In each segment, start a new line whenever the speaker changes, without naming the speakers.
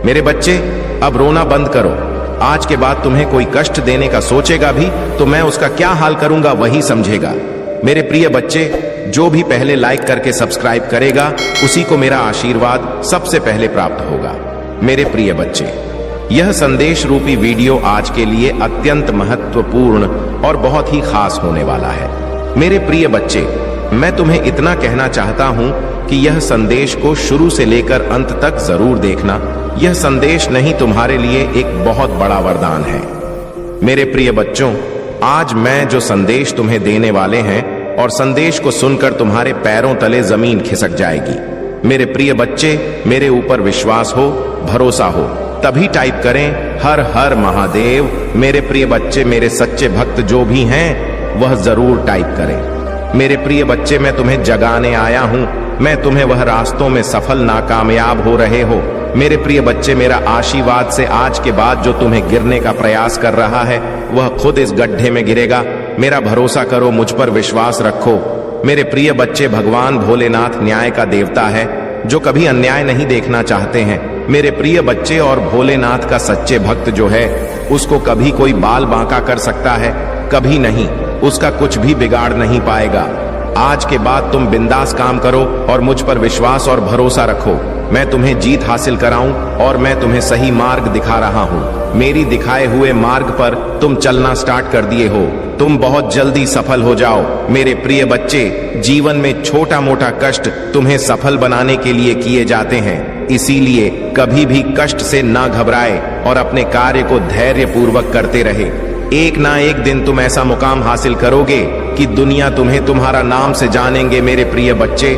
मेरे बच्चे, अब रोना बंद करो। आज के बाद तुम्हें कोई कष्ट देने का सोचेगा भी तो मैं उसका क्या हाल करूंगा वही समझेगा। मेरे प्रिय बच्चे, जो भी पहले लाइक करके सब्सक्राइब करेगा उसी को मेरा आशीर्वाद सबसे पहले प्राप्त होगा। मेरे प्रिय बच्चे, यह संदेश रूपी वीडियो आज के लिए अत्यंत महत्वपूर्ण और बहुत ही खास होने वाला है। मेरे प्रिय बच्चे, मैं तुम्हें इतना कहना चाहता हूं कि यह संदेश को शुरू से लेकर अंत तक जरूर देखना। यह संदेश नहीं तुम्हारे लिए एक बहुत बड़ा वरदान है। मेरे प्रिय बच्चों, आज मैं जो संदेश तुम्हें देने वाले हैं और संदेश को सुनकर तुम्हारे पैरों तले जमीन खिसक जाएगी। मेरे प्रिय बच्चे, मेरे ऊपर विश्वास हो, भरोसा हो, तभी टाइप करें हर हर महादेव। मेरे प्रिय बच्चे, मेरे सच्चे भक्त जो भी हैं वह जरूर टाइप करें। मेरे प्रिय बच्चे, मैं तुम्हें जगाने आया हूं। मैं तुम्हें वह रास्तों में सफल नाकामयाब हो रहे हो। मेरे प्रिय बच्चे, मेरा आशीर्वाद से आज के बाद जो तुम्हें गिरने का प्रयास कर रहा है वह खुद इस गड्ढे में गिरेगा। मेरा भरोसा करो, मुझ पर विश्वास रखो। मेरे प्रिय बच्चे, भगवान भोलेनाथ न्याय का देवता है जो कभी अन्याय नहीं देखना चाहते हैं। मेरे प्रिय बच्चे, और भोलेनाथ का सच्चे भक्त जो है उसको कभी कोई बाल बांका कर सकता है? कभी नहीं। उसका कुछ भी बिगाड़ नहीं पाएगा। आज के बाद तुम बिंदास काम करो और मुझ पर विश्वास और भरोसा रखो। मैं तुम्हें जीत हासिल कराऊं और मैं तुम्हें सही मार्ग दिखा रहा हूं। मेरी दिखाए हुए मार्ग पर तुम चलना स्टार्ट कर दिए हो। तुम बहुत जल्दी सफल हो जाओ। मेरे प्रिय बच्चे, जीवन में छोटा मोटा कष्ट तुम्हें सफल बनाने के लिए किए जाते हैं। इसीलिए कभी भी कष्ट से ना घबराए और अपने कार्य को धैर्य पूर्वक करते रहे। एक ना एक दिन तुम ऐसा मुकाम हासिल करोगे कि दुनिया तुम्हें तुम्हारा नाम से जानेंगे। मेरे प्रिय बच्चे,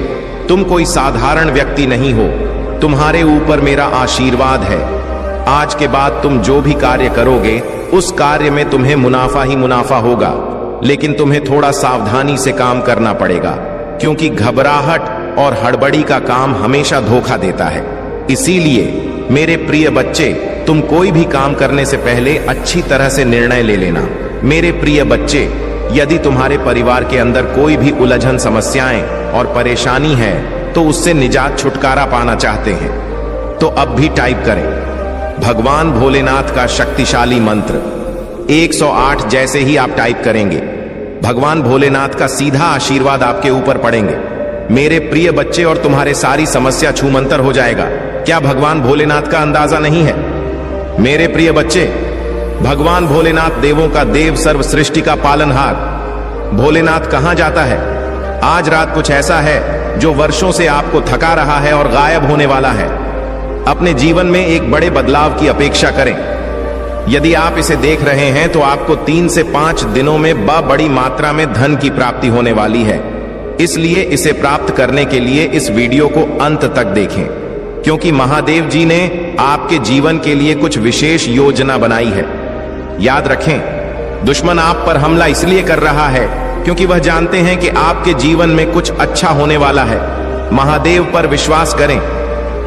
तुम कोई साधारण व्यक्ति नहीं हो। तुम्हारे ऊपर मेरा आशीर्वाद है। आज के बाद तुम जो भी कार्य करोगे उस कार्य में तुम्हें मुनाफा ही मुनाफा होगा। लेकिन तुम्हें थोड़ा सावधानी से काम करना पड़ेगा, क्योंकि घबराहट और हड़बड़ी का काम हमेशा धोखा देता है। इसीलिए मेरे प्रिय बच्चे, तुम कोई भी काम करने से पहले अच्छी तरह से निर्णय ले लेना। मेरे प्रिय बच्चे, यदि तुम्हारे परिवार के अंदर कोई भी उलझन, समस्याएं और परेशानी है तो उससे निजात, छुटकारा पाना चाहते हैं तो अब भी टाइप करें भगवान भोलेनाथ का शक्तिशाली मंत्र 108। जैसे ही आप टाइप करेंगे भगवान भोलेनाथ का सीधा आशीर्वाद आपके ऊपर पड़ेंगे। मेरे प्रिय बच्चे, और तुम्हारे सारी समस्या छूमंतर हो जाएगा। क्या भगवान भोलेनाथ का अंदाजा नहीं है? मेरे प्रिय बच्चे, भगवान भोलेनाथ देवों का देव, सर्व सृष्टि का पालनहार। भोलेनाथ कहां जाता है? आज रात कुछ ऐसा है जो वर्षों से आपको थका रहा है और गायब होने वाला है। अपने जीवन में एक बड़े बदलाव की अपेक्षा करें। यदि आप इसे देख रहे हैं तो आपको 3 से 5 दिनों में बड़ी मात्रा में धन की प्राप्ति होने वाली है। इसलिए इसे प्राप्त करने के लिए इस वीडियो को अंत तक देखें, क्योंकि महादेव जी ने आपके जीवन के लिए कुछ विशेष योजना बनाई है। याद रखें, दुश्मन आप पर हमला इसलिए कर रहा है क्योंकि वह जानते हैं कि आपके जीवन में कुछ अच्छा होने वाला है। महादेव पर विश्वास करें।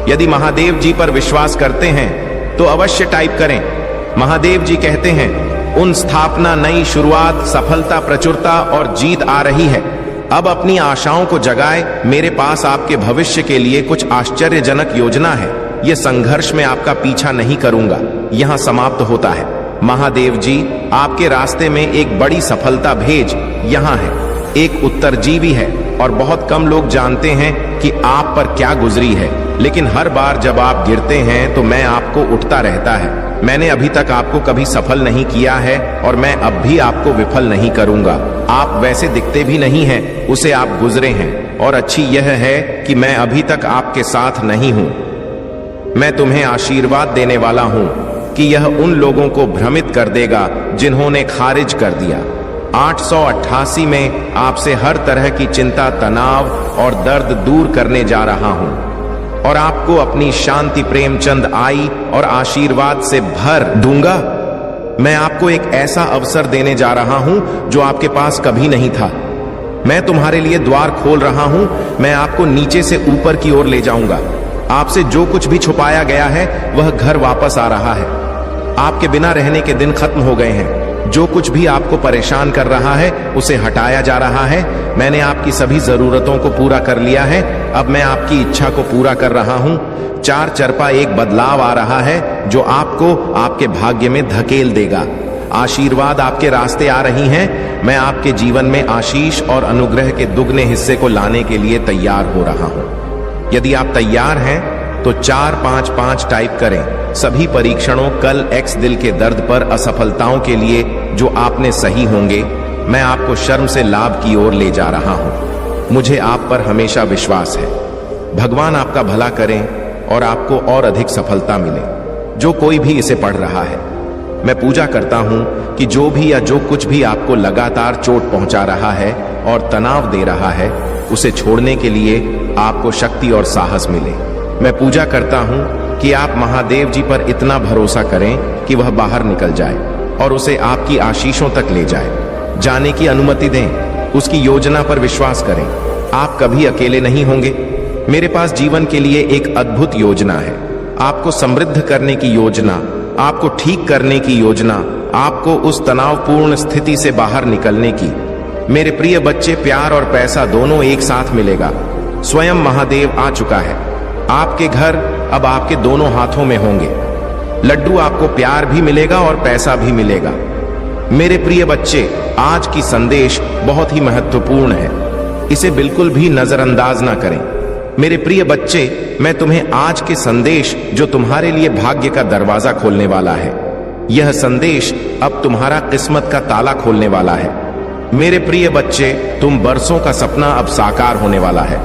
यदि महादेव जी पर विश्वास करते हैं तो अवश्य टाइप करें। महादेव जी कहते हैं, उन स्थापना, नई शुरुआत, सफलता, प्रचुरता और जीत आ रही है। अब अपनी आशाओं को जगाए। मेरे पास आपके भविष्य के लिए कुछ आश्चर्यजनक योजना है। यह संघर्ष में आपका पीछा नहीं करूंगा, यहां समाप्त होता है। महादेव जी आपके रास्ते में एक बड़ी सफलता भेज यहां है। एक उत्तरजीवी है और बहुत कम लोग जानते हैं कि आप पर क्या गुजरी है, लेकिन हर बार जब आप गिरते हैं तो मैं आपको उठता रहता है। मैंने अभी तक आपको कभी सफल नहीं किया है और मैं अब भी आपको विफल नहीं करूंगा। आप वैसे दिखते भी नहीं हैं, उसे आप गुजरे हैं, और अच्छी यह है कि मैं अभी तक आपके साथ नहीं हूं। मैं तुम्हें आशीर्वाद देने वाला हूं कि यह उन लोगों को भ्रमित कर देगा जिन्होंने खारिज कर दिया। 888 में आपसे हर तरह की चिंता, तनाव और दर्द दूर करने जा रहा हूं और आपको अपनी शांति, प्रेमचंद आई और आशीर्वाद से भर दूंगा। मैं आपको एक ऐसा अवसर देने जा रहा हूं जो आपके पास कभी नहीं था। मैं तुम्हारे लिए द्वार खोल रहा हूं। मैं आपको नीचे से ऊपर की ओर ले जाऊंगा। आपसे जो कुछ भी छुपाया गया है वह घर वापस आ रहा है। आपके बिना रहने के दिन खत्म हो गए हैं। जो कुछ भी आपको परेशान कर रहा है उसे हटाया जा रहा है। मैंने आपकी सभी जरूरतों को पूरा कर लिया है। अब मैं आपकी इच्छा को पूरा कर रहा हूं। चार चरपा एक बदलाव आ रहा है जो आपको आपके भाग्य में धकेल देगा। आशीर्वाद आपके रास्ते आ रही हैं। मैं आपके जीवन में आशीष और अनुग्रह के दुगने हिस्से को लाने के लिए तैयार हो रहा हूं। यदि आप तैयार हैं तो 455 टाइप करें। सभी परीक्षणों, कल एक्स दिल के दर्द पर, असफलताओं के लिए जो आपने सही होंगे, मैं आपको शर्म से लाभ की ओर ले जा रहा हूं। मुझे आप पर हमेशा विश्वास है। भगवान आपका भला करें और आपको और अधिक सफलता मिले। जो कोई भी इसे पढ़ रहा है, मैं पूजा करता हूं कि जो भी या जो कुछ भी आपको लगातार चोट पहुंचा रहा है और तनाव दे रहा है, उसे छोड़ने के लिए आपको शक्ति और साहस मिले। मैं पूजा करता हूं कि आप महादेव जी पर इतना भरोसा करें कि वह बाहर निकल जाए और उसे आपकी आशीषों तक ले जाए। जाने की अनुमति दें, उसकी योजना पर विश्वास करें। आप कभी अकेले नहीं होंगे। मेरे पास जीवन के लिए एक अद्भुत योजना है। आपको समृद्ध करने की योजना, आपको ठीक करने की योजना, आपको उस तनावपूर्ण स्थिति से बाहर निकलने की। मेरे प्रिय बच्चे, प्यार और पैसा दोनों एक साथ मिलेगा। स्वयं महादेव आ चुका है। आपके घर अब आपके दोनों हाथों में होंगे। लड्डू, आपको प्यार भी मिलेगा और पैसा भी मिलेगा। मेरे प्रिय बच्चे, आज की संदेश बहुत ही महत्वपूर्ण है। इसे बिल्कुल भी नजरअंदाज ना करें। मेरे प्रिय बच्चे, मैं तुम्हें आज के संदेश जो तुम्हारे लिए भाग्य का दरवाजा खोलने वाला है, यह संदेश अब तुम्हारा किस्मत का ताला खोलने वाला है। मेरे प्रिय बच्चे, तुम बरसों का सपना अब साकार होने वाला है।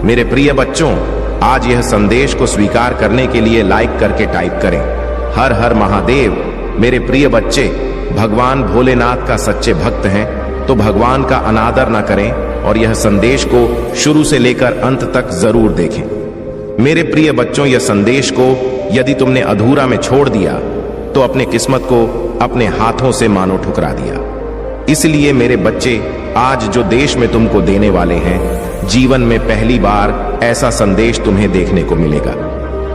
मेरे प्रिय बच्चों, आज यह संदेश को स्वीकार करने के लिए लाइक करके टाइप करें, हर हर महादेव। मेरे प्रिय बच्चे, भगवान भोलेनाथ का सच्चे भक्त हैं तो भगवान का अनादर न करें और यह संदेश को शुरू से लेकर अंत तक जरूर देखें। मेरे प्रिय बच्चों, यह संदेश को यदि तुमने अधूरा में छोड़ दिया तो अपने किस्मत को अपने हाथों से मानो ठुकरा दिया। इसलिए मेरे बच्चे, आज जो देश में तुमको देने वाले हैं, जीवन में पहली बार ऐसा संदेश तुम्हें देखने को मिलेगा।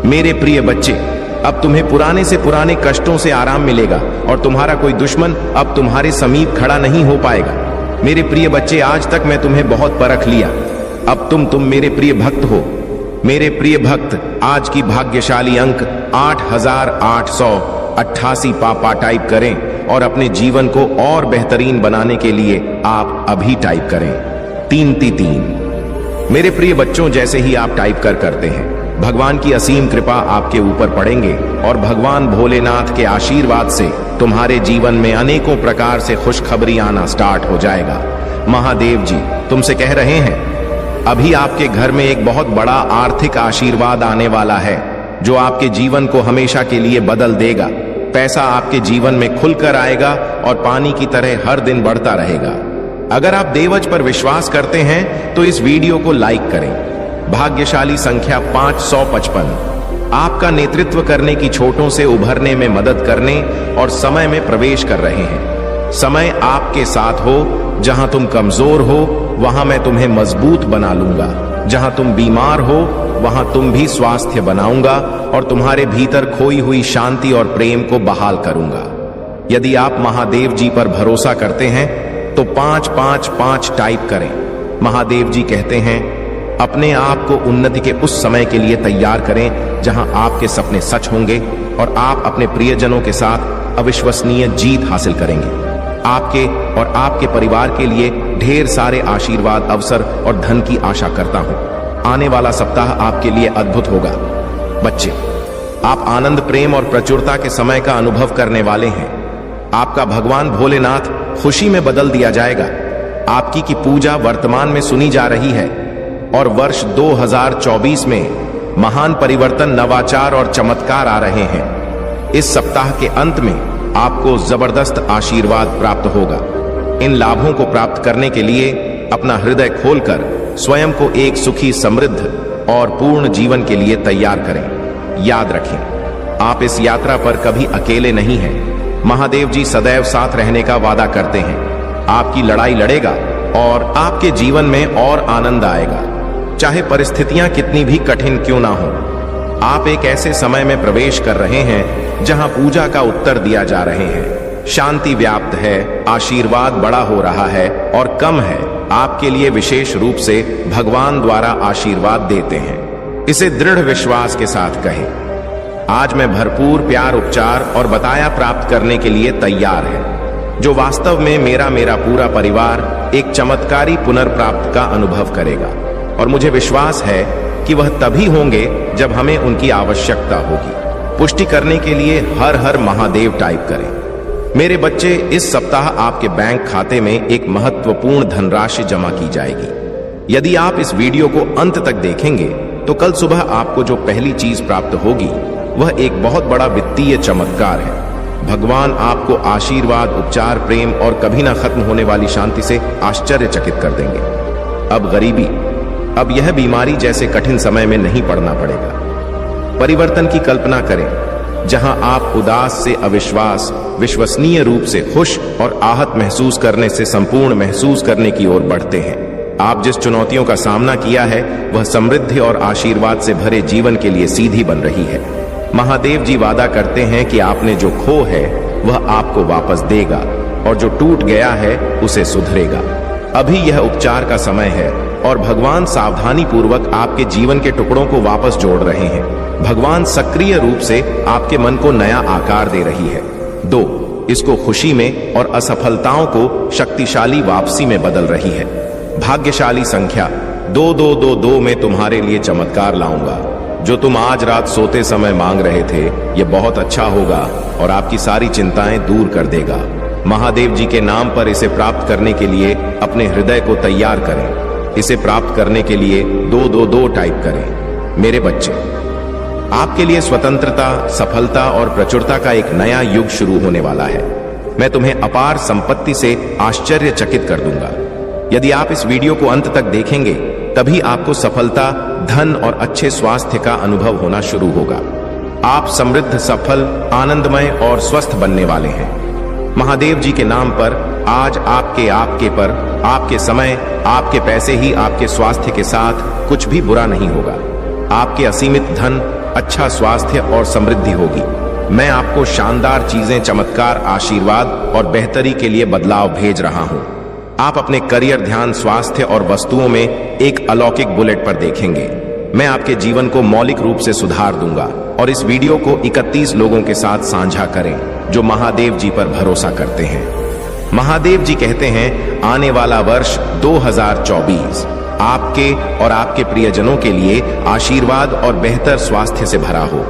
मेरे प्रिय बच्चे, अब तुम्हें पुराने से पुराने कष्टों से आराम मिलेगा और तुम्हारा कोई दुश्मन अब तुम्हारे समीप खड़ा नहीं हो पाएगा। मेरे प्रिय बच्चे, आज तक मैं तुम्हें बहुत परख लिया, अब तुम मेरे प्रिय भक्त हो। मेरे प्रिय भक्त, आज की भाग्यशाली अंक 8888 पापा टाइप करें और अपने जीवन को और बेहतरीन बनाने के लिए आप अभी टाइप करें 333। मेरे प्रिय बच्चों, जैसे ही आप टाइप करते हैं, भगवान की असीम कृपा आपके ऊपर पड़ेंगे और भगवान भोलेनाथ के आशीर्वाद से तुम्हारे जीवन में अनेकों प्रकार से खुशखबरी आना स्टार्ट हो जाएगा। महादेव जी तुमसे कह रहे हैं, अभी आपके घर में एक बहुत बड़ा आर्थिक आशीर्वाद आने वाला है जो आपके जीवन को हमेशा के लिए बदल देगा। पैसा आपके जीवन में खुलकर आएगा और पानी की तरह हर दिन बढ़ता रहेगा। अगर आप देवज पर विश्वास करते हैं तो इस वीडियो को लाइक करें। भाग्यशाली संख्या 555 आपका नेतृत्व करने की छोटों से उभरने में मदद करने और समय में प्रवेश कर रहे हैं। समय आपके साथ हो। जहां तुम कमजोर हो वहां मैं तुम्हें मजबूत बना लूंगा। जहां तुम बीमार हो वहां तुम भी स्वास्थ्य बनाऊंगा और तुम्हारे भीतर खोई हुई शांति और प्रेम को बहाल करूंगा। यदि आप महादेव जी पर भरोसा करते हैं तो 555 टाइप करें। महादेव जी कहते हैं, अपने आप को उन्नति के उस समय के लिए तैयार करें जहां आपके सपने सच होंगे और आप अपने प्रियजनों के साथ अविश्वसनीय जीत हासिल करेंगे। आपके और आपके परिवार के लिए ढेर सारे आशीर्वाद, अवसर और धन की आशा करता हूं। आने वाला सप्ताह आपके लिए अद्भुत होगा। बच्चे, आप आनंद, प्रेम और प्रचुरता के समय का अनुभव करने वाले हैं। आपका भगवान भोलेनाथ खुशी में बदल दिया जाएगा। आपकी की पूजा वर्तमान में सुनी जा रही है और वर्ष 2024 में महान परिवर्तन, नवाचार और चमत्कार आ रहे हैं। इस सप्ताह के अंत में आपको जबरदस्त आशीर्वाद प्राप्त होगा। इन लाभों को प्राप्त करने के लिए अपना हृदय खोलकर स्वयं को एक सुखी, समृद्ध और पूर्ण जीवन के लिए तैयार करें। याद रखें, आप इस यात्रा पर कभी अकेले नहीं हैं। महादेव जी सदैव साथ रहने का वादा करते हैं। आपकी लड़ाई लड़ेगा और आपके जीवन में और आनंद आएगा, चाहे परिस्थितियां कितनी भी कठिन क्यों ना हो। आप एक ऐसे समय में प्रवेश कर रहे हैं जहां पूजा का उत्तर दिया जा रहे हैं। शांति व्याप्त है, आशीर्वाद बड़ा हो रहा है और कम है आपके लिए विशेष रूप से भगवान द्वारा आशीर्वाद देते हैं। इसे दृढ़ विश्वास के साथ कहें। आज मैं भरपूर प्यार, उपचार और बताया प्राप्त करने के लिए तैयार है, जो वास्तव में मेरा पूरा परिवार एक चमत्कारी पुनर्प्राप्त का अनुभव करेगा। और मुझे विश्वास है कि वह तभी होंगे जब हमें उनकी आवश्यकता होगी। पुष्टि करने के लिए हर हर महादेव टाइप करें। मेरे बच्चे, इस सप्ताह आपके बैंक खाते में एक महत्वपूर्ण धनराशि जमा की जाएगी। यदि आप इस वीडियो को अंत तक देखेंगे तो कल सुबह आपको जो पहली चीज प्राप्त होगी वह एक बहुत बड़ा वित्तीय चमत्कार है। भगवान आपको आशीर्वाद, उपचार, प्रेम और कभी ना खत्म होने वाली शांति से आश्चर्यचकित कर देंगे। अब गरीबी, अब यह बीमारी जैसे कठिन समय में नहीं पड़ना पड़ेगा। परिवर्तन की कल्पना करें, जहां आप उदास से अविश्वास, विश्वसनीय रूप से खुश और आहत महसूस करने से संपूर्ण महसूस करने की ओर बढ़ते हैं। आप जिस चुनौतियों का सामना किया है वह समृद्धि और आशीर्वाद से भरे जीवन के लिए सीधी बन रही है। महादेव जी वादा करते हैं कि आपने जो खो है वह आपको वापस देगा और जो टूट गया है उसे सुधरेगा। अभी यह उपचार का समय है और भगवान सावधानी पूर्वक आपके जीवन के टुकड़ों को वापस जोड़ रहे हैं। भगवान सक्रिय रूप से आपके मन को नया आकार दे रही है। 2, इसको खुशी में और असफलताओं को शक्तिशाली वापसी में बदल रही है। भाग्यशाली संख्या 2222 में तुम्हारे लिए चमत्कार लाऊंगा। जो तुम आज रात सोते समय मांग रहे थे यह बहुत अच्छा होगा और आपकी सारी चिंताएं दूर कर देगा। महादेव जी के नाम पर इसे प्राप्त करने के लिए अपने हृदय को तैयार करें। इसे प्राप्त करने के लिए 222 टाइप करें। मेरे बच्चे, आपके लिए स्वतंत्रता, सफलता और प्रचुरता का एक नया युग शुरू होने वाला है। मैं तुम्हें अपार संपत्ति से आश्चर्यचकित कर दूंगा। यदि आप इस वीडियो को अंत तक देखेंगे तभी आपको सफलता, धन और अच्छे स्वास्थ्य का अनुभव होना शुरू होगा। आप समृद्ध, सफल, आनंदमय और स्वस्थ बनने वाले हैं। महादेव जी के नाम पर आज आपके पर, आपके समय, आपके पैसे ही आपके स्वास्थ्य के साथ कुछ भी बुरा नहीं होगा। आपके असीमित धन, अच्छा स्वास्थ्य और समृद्धि होगी। मैं आपको शानदार चीजें, चमत्कार, आशीर्वाद और बेहतरी के लिए बदलाव भेज रहा हूं। आप अपने करियर, ध्यान, स्वास्थ्य और वस्तुओं में एक अलौकिक बुलेट पर देखेंगे। मैं आपके जीवन को मौलिक रूप से सुधार दूंगा। और इस वीडियो को 31 लोगों के साथ साझा करें जो महादेव जी पर भरोसा करते हैं। महादेव जी कहते हैं आने वाला वर्ष 2024 आपके और आपके प्रियजनों के लिए आशीर्वाद और बेहतर स्वास्थ्य से भरा हो।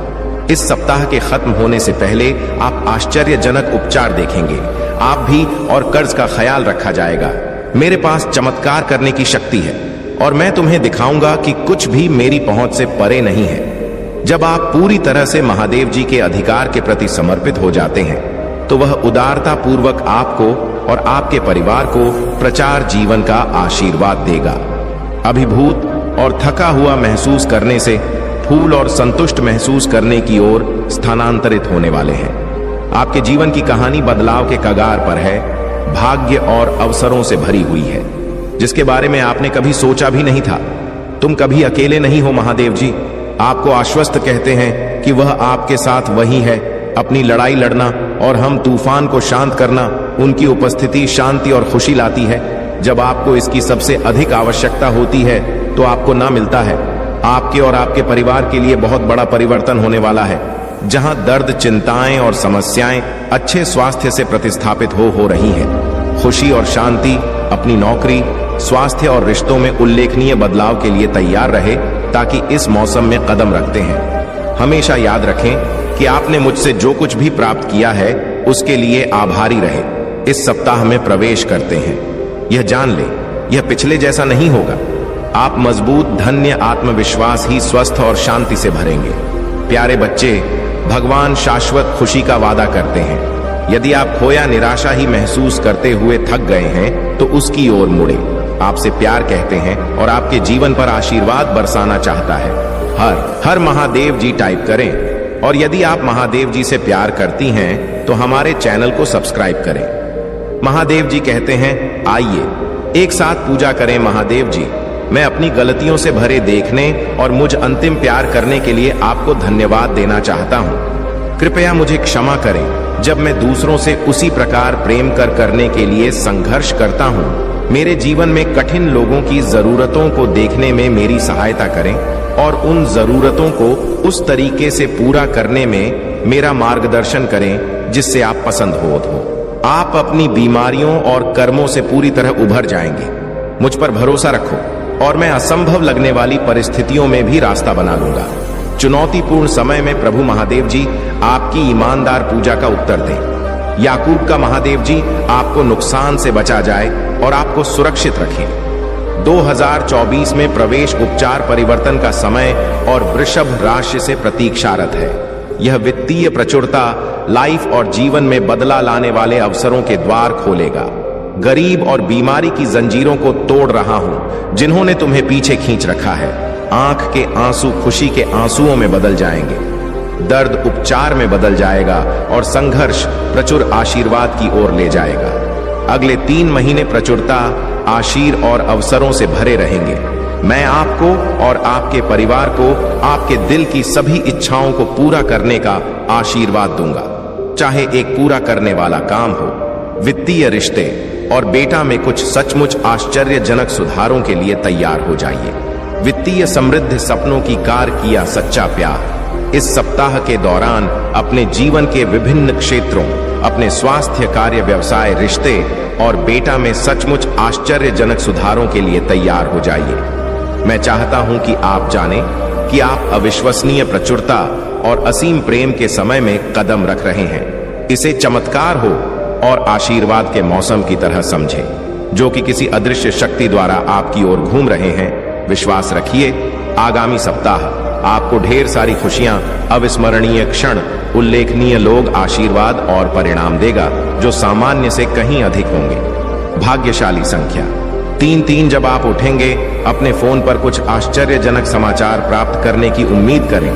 इस सप्ताह के खत्म होने से पहले आप आश्चर्यजनक उपचार देखेंगे। आप भी और कर्ज का ख्याल रखा जाएगा। मेरे पास चमत्कार करने की शक्ति है और मैं तुम्हें दिखाऊंगा कि कुछ भी मेरी पहुंच से परे नहीं है। जब आप पूरी तरह से महादेव जी के अधिकार के प्रति समर्पित हो जाते हैं तो वह उदारता पूर्वक आपको और आपके परिवार को प्रचार जीवन का आशीर्वाद देगा। अभिभूत और थका हुआ महसूस करने से फूल और संतुष्ट महसूस करने की ओर स्थानांतरित होने वाले हैं। आपके जीवन की कहानी बदलाव के कगार पर है, भाग्य और अवसरों से भरी हुई है जिसके बारे में आपने कभी सोचा भी नहीं था। तुम कभी अकेले नहीं हो। महादेव जी आपको आश्वस्त कहते हैं कि वह आपके साथ वही है। अपनी लड़ाई लड़ना और हम तूफान को शांत करना, उनकी उपस्थिति शांति और खुशी लाती है। जब आपको इसकी सबसे अधिक आवश्यकता होती है तो आपको ना मिलता है। आपके और आपके परिवार के लिए बहुत बड़ा परिवर्तन होने वाला है। जहां दर्द, चिंताएं और समस्याएं अच्छे स्वास्थ्य से प्रतिस्थापित हो रही हैं। खुशी और शांति, अपनी नौकरी, स्वास्थ्य और रिश्तों में उल्लेखनीय बदलाव के लिए तैयार रहे ताकि इस मौसम में कदम रखते हैं। हमेशा याद रखें कि आपने मुझसे जो कुछ भी प्राप्त किया है उसके लिए आभारी रहे। इस सप्ताह में प्रवेश करते हैं। यह जान ले, यह पिछले जैसा नहीं होगा। आप मजबूत, धन्य, आत्मविश्वास ही स्वस्थ और शांति से भरेंगे। प्यारे बच्चे, भगवान शाश्वत खुशी का वादा करते हैं। यदि आप खोया, निराशा ही महसूस करते हुए थक गए हैं तो उसकी ओर मुड़े। आपसे प्यार कहते हैं और आपके जीवन पर आशीर्वाद बरसाना चाहता है। हर महादेव जी टाइप करें। और यदि आप महादेव जी से प्यार करती हैं तो हमारे चैनल को सब्सक्राइब करें। महादेव जी कहते हैं आइए एक साथ पूजा करें। महादेव जी, मैं अपनी गलतियों से भरे देखने और मुझ अंतिम प्यार करने के लिए आपको धन्यवाद देना चाहता हूँ। कृपया मुझे क्षमा करें जब मैं दूसरों से उसी प्रकार प्रेम करने के लिए संघर्ष करता हूँ। मेरे जीवन में कठिन लोगों की जरूरतों को देखने में मेरी सहायता करें। और उन जरूरतों को उस तरीके से पूरा करने में मेरा मार्गदर्शन करें जिससे आप पसंद हो। आप अपनी बीमारियों और कर्मों से पूरी तरह उभर जाएंगे। मुझ पर भरोसा रखो और मैं असंभव लगने वाली परिस्थितियों में भी रास्ता बना लूंगा। चुनौतीपूर्ण समय में प्रभु महादेव जी आपकी ईमानदार पूजा का उत्तर दें। याकूब का महादेव जी आपको नुकसान से बचा जाए और आपको सुरक्षित रखें। 2024 में प्रवेश उपचार परिवर्तन का समय और वृषभ राशि से प्रतीक्षारत है। यह वित्तीय प्रचुरता, लाइफ और जीवन में बदला लाने वाले अवसरों के द्वार खोलेगा। गरीब और बीमारी की जंजीरों को तोड़ रहा हूं जिन्होंने तुम्हें पीछे खींच रखा है। आंख के आंसू खुशी के आंसुओं में बदल जाएंगे, दर्द उपचार में बदल जाएगा और संघर्ष प्रचुर आशीर्वाद की ओर ले जाएगा। अगले 3 महीने प्रचुरता, आशीर और अवसरों से भरे रहेंगे। मैं आपको और आपके परिवार को आपके दिल की सभी इच्छाओं को पूरा करने का आशीर्वाद दूंगा, चाहे एक पूरा करने वाला काम हो, वित्तीय रिश्ते और बेटा में कुछ सचमुच आश्चर्यजनक सुधारों के लिए तैयार हो जाइए। वित्तीय समृद्धि, सपनों की कार किया सच्चा प्यार। इस सप्ताह के दौरान अपने जीवन के विभिन्न क्षेत्रों, अपने स्वास्थ्य, कार्य, व्यवसाय, रिश्ते और बेटा में सचमुच आश्चर्यजनक सुधारों के लिए तैयार हो जाइए। मैं चाहता हूं कि आप जानें कि आप अविश्वसनीय प्रचुरता और असीम प्रेम के समय में कदम रख रहे हैं। इसे चमत्कार हो और आशीर्वाद के मौसम की तरह समझें, जो कि किसी अदृश्य शक्ति द्वारा आपकी ओर घूम रहे हैं। विश्वास रखिए, आगामी सप्ताह आपको ढेर सारी खुशियां, अविस्मरणीय क्षण, उल्लेखनीय लोग, आशीर्वाद और परिणाम देगा जो सामान्य से कहीं अधिक होंगे। भाग्यशाली संख्या 3-3। जब आप उठेंगे, अपने फोन पर कुछ आश्चर्यजनक समाचार प्राप्त करने की उम्मीद करें।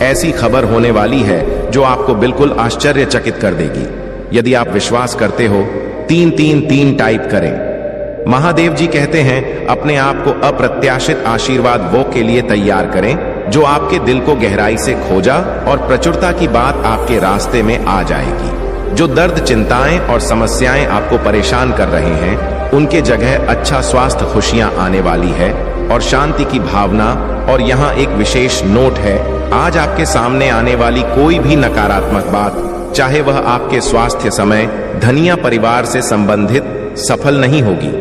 ऐसी खबर होने वाली है जो आपको बिल्कुल आश्चर्यचकित कर देगी। यदि आप विश्वास करते हो, 333 टाइप करें। महादेव जी कहते हैं, अपने आप को अप्रत्याशित आशीर्वाद वो के लिए तैयार करें जो आपके दिल को गहराई से खोजा और प्रचुरता की बात आपके रास्ते में आ जाएगी। जो दर्द, चिंताएं और समस्याएं आपको परेशान कर रहे हैं, उनके जगह अच्छा स्वास्थ्य, खुशियां आने वाली है और शांति की भावना। और यहाँ एक विशेष नोट है, आज आपके सामने आने वाली कोई भी नकारात्मक बात, चाहे वह आपके स्वास्थ्य, समय, धनिया, परिवार से संबंधित, सफल नहीं होगी।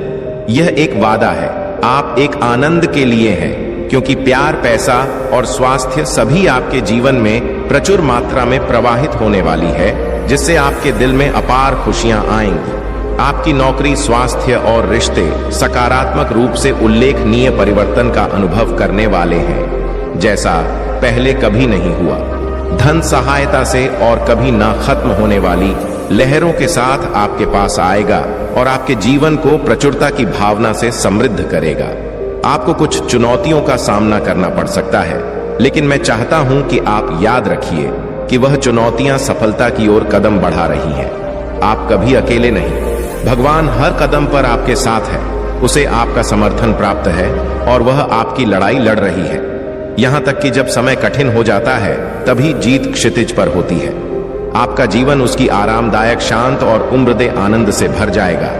यह एक वादा है, आप एक आनंद के लिए हैं, क्योंकि प्यार, पैसा और स्वास्थ्य सभी आपके जीवन में प्रचुर मात्रा में प्रवाहित होने वाली है, जिससे आपके दिल में अपार खुशियां आएंगी। आपकी नौकरी, स्वास्थ्य और रिश्ते सकारात्मक रूप से उल्लेखनीय परिवर्तन का अनुभव करने वाले हैं, जैसा पहले कभी नहीं हुआ। धन सहायता से और कभी ना खत्म होने वाली लहरों के साथ आपके पास आएगा और आपके जीवन को प्रचुरता की भावना से समृद्ध करेगा। आपको कुछ चुनौतियों का सामना करना पड़ सकता है, लेकिन मैं चाहता हूं कि आप याद रखिए कि वह चुनौतियां सफलता की ओर कदम बढ़ा रही हैं। आप कभी अकेले नहीं, भगवान हर कदम पर आपके साथ है। उसे आपका समर्थन प्राप्त है और वह आपकी लड़ाई लड़ रही है। यहां तक कि जब समय कठिन हो जाता है, तभी जीत क्षितिज पर होती है। आपका जीवन उसकी आरामदायक, शांत और उम्रदे आनंद से भर जाएगा।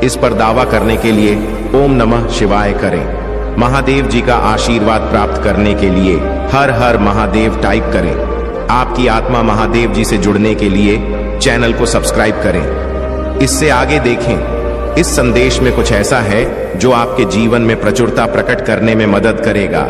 इस पर दावा करने के लिए ओम नमः शिवाय करें। महादेव जी का आशीर्वाद प्राप्त करने के लिए हर हर महादेव टाइप करें। आपकी आत्मा महादेव जी से जुड़ने के लिए चैनल को सब्सक्राइब करें। इससे आगे देखें। इस संदेश में कुछ ऐसा है जो आपके जीवन में प्रचुरता प्रकट करने में मदद करेगा।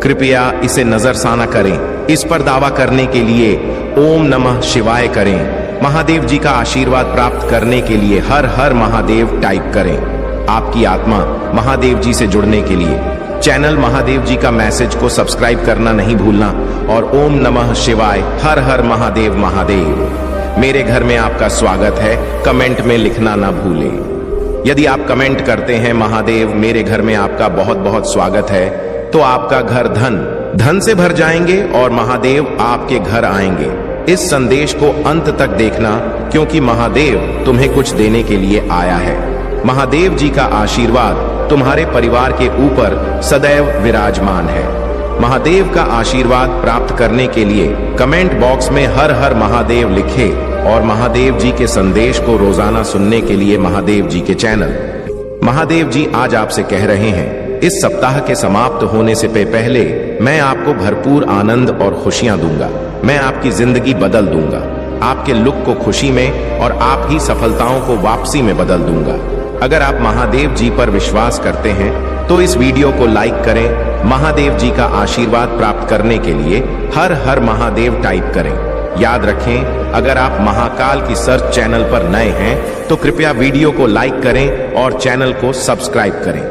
कृपया इसे नजरसाना करें। इस पर दावा करने के लिए ओम नमः शिवाय करें। महादेव जी का आशीर्वाद प्राप्त करने के लिए हर हर महादेव टाइप करें। आपकी आत्मा महादेव जी से जुड़ने के लिए चैनल महादेव जी का मैसेज को सब्सक्राइब करना नहीं भूलना और ओम नमः शिवाय, हर हर महादेव महादेव। मेरे घर में आपका स्वागत है, कमेंट में लिखना ना भूलें। यदि आप कमेंट करते हैं महादेव मेरे घर में आपका बहुत बहुत स्वागत है, तो आपका घर धन से भर जाएंगे और महादेव आपके घर आएंगे। इस संदेश को अंत तक देखना, क्योंकि महादेव तुम्हें कुछ देने के लिए आया है। महादेव जी का आशीर्वाद तुम्हारे परिवार के ऊपर सदैव विराजमान है। महादेव का आशीर्वाद प्राप्त करने के लिए कमेंट बॉक्स में हर हर महादेव लिखें और महादेव जी के संदेश को रोजाना सुनने के लिए महादेव जी के चैनल महादेव जी आज आपसे कह रहे हैं इस सप्ताह के समाप्त होने से पहले मैं आपको भरपूर आनंद और खुशियां दूंगा। मैं आपकी जिंदगी बदल दूंगा, आपके लुक को खुशी में और आप ही सफलताओं को वापसी में बदल दूंगा। अगर आप महादेव जी पर विश्वास करते हैं तो इस वीडियो को लाइक करें। महादेव जी का आशीर्वाद प्राप्त करने के लिए हर हर महादेव टाइप करें। याद रखें, अगर आप महाकाल की सर्च चैनल पर नए हैं तो कृपया वीडियो को लाइक करें और चैनल को सब्सक्राइब करें।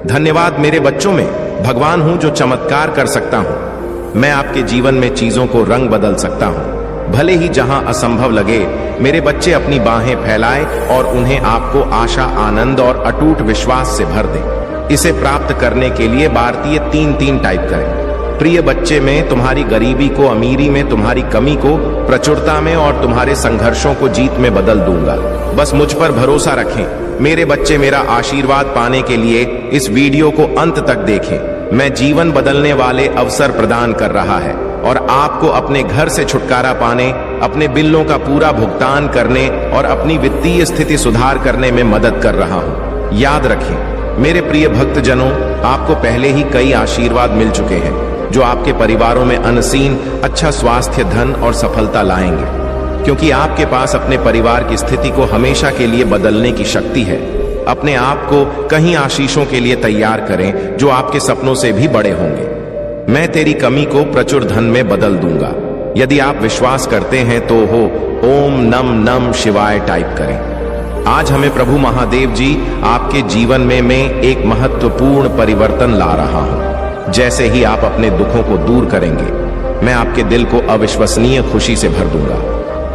धन्यवाद मेरे बच्चों, में भगवान हूं जो चमत्कार कर सकता हूं। मैं आपके जीवन में चीजों को रंग बदल सकता हूं। भले ही जहां असंभव लगे, मेरे बच्चे अपनी बाहें फैलाएं और उन्हें आपको आशा, आनंद और अटूट विश्वास से भर दें। इसे प्राप्त करने के लिए भारतीय 3-3 टाइप करें। प्रिय बच्चे, में तुम्हारी गरीबी को अमीरी में, तुम्हारी कमी को प्रचुरता में और तुम्हारे संघर्षों को जीत में बदल दूंगा। बस मुझ पर भरोसा रखें मेरे बच्चे। मेरा आशीर्वाद पाने के लिए इस वीडियो को अंत तक देखें। मैं जीवन बदलने वाले अवसर प्रदान कर रहा है और आपको अपने घर से छुटकारा पाने, अपने बिलों का पूरा भुगतान करने और अपनी वित्तीय स्थिति सुधार करने में मदद कर रहा हूं। याद रखें मेरे प्रिय भक्तजनों, आपको पहले ही कई आशीर्वाद मिल चुके हैं जो आपके परिवारों में अनसीन अच्छा स्वास्थ्य, धन और सफलता लाएंगे, क्योंकि आपके पास अपने परिवार की स्थिति को हमेशा के लिए बदलने की शक्ति है। अपने आप को कहीं आशीषों के लिए तैयार करें जो आपके सपनों से भी बड़े होंगे। मैं तेरी कमी को प्रचुर धन में बदल दूंगा। यदि आप विश्वास करते हैं तो हो ओम नम नम शिवाय टाइप करें। आज हमें प्रभु महादेव जी आपके जीवन में मैं एक महत्वपूर्ण परिवर्तन ला रहा हूं। जैसे ही आप अपने दुखों को दूर करेंगे, मैं आपके दिल को अविश्वसनीय खुशी से भर दूंगा।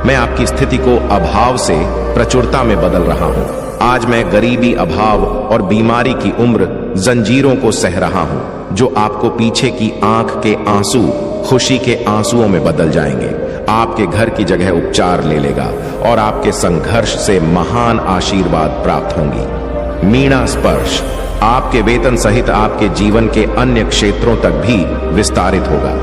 मैं आपकी स्थिति को अभाव से प्रचुरता में बदल रहा हूं। आज मैं गरीबी, अभाव और बीमारी की उम्र जंजीरों को सह रहा हूं, जो आपको पीछे की आंख के आंसू खुशी के आंसुओं में बदल जाएंगे। आपके घर की जगह उपचार ले लेगा और आपके संघर्ष से महान आशीर्वाद प्राप्त होंगी। मीणा स्पर्श आपके वेतन सहित आपके जीवन के अन्य क्षेत्रों तक भी विस्तारित होगा।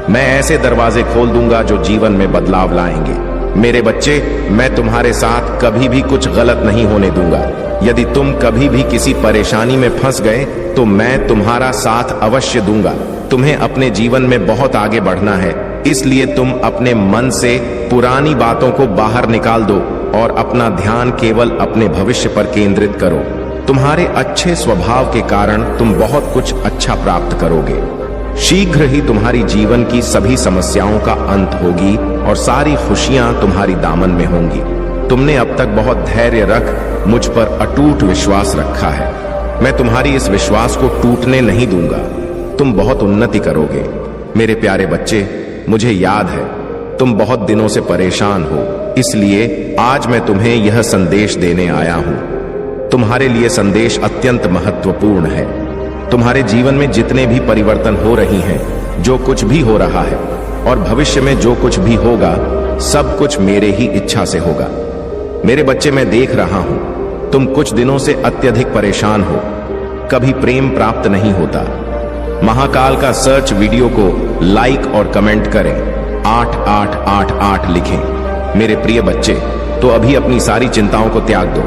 मैं ऐसे दरवाजे खोल दूंगा जो जीवन में बदलाव लाएंगे। मेरे बच्चे, मैं तुम्हारे साथ कभी भी कुछ गलत नहीं होने दूंगा। यदि तुम कभी भी किसी परेशानी में फंस गए तो मैं तुम्हारा साथ अवश्य दूंगा। तुम्हें अपने जीवन में बहुत आगे बढ़ना है, इसलिए तुम अपने मन से पुरानी बातों को बाहर निकाल दो और अपना ध्यान केवल अपने भविष्य पर केंद्रित करो। तुम्हारे अच्छे स्वभाव के कारण तुम बहुत कुछ अच्छा प्राप्त करोगे। शीघ्र ही तुम्हारी जीवन की सभी समस्याओं का अंत होगी और सारी खुशियां तुम्हारी दामन में होंगी। तुमने अब तक बहुत धैर्य रख मुझ पर अटूट विश्वास रखा है। मैं तुम्हारी इस विश्वास को टूटने नहीं दूंगा। तुम बहुत उन्नति करोगे। मेरे प्यारे बच्चे, मुझे याद है तुम बहुत दिनों से परेशान हो, इसलिए आज मैं तुम्हें यह संदेश देने आया हूं। तुम्हारे लिए संदेश अत्यंत महत्वपूर्ण है। तुम्हारे जीवन में जितने भी परिवर्तन हो रही हैं, जो कुछ भी हो रहा है और भविष्य में जो कुछ भी होगा, सब कुछ मेरे ही इच्छा से होगा। मेरे बच्चे, मैं देख रहा हूं तुम कुछ दिनों से अत्यधिक परेशान हो। कभी प्रेम प्राप्त नहीं होता। महाकाल का सर्च वीडियो को लाइक और कमेंट करें। 8888 लिखें। मेरे प्रिय बच्चे, तो अभी अपनी सारी चिंताओं को त्याग दो।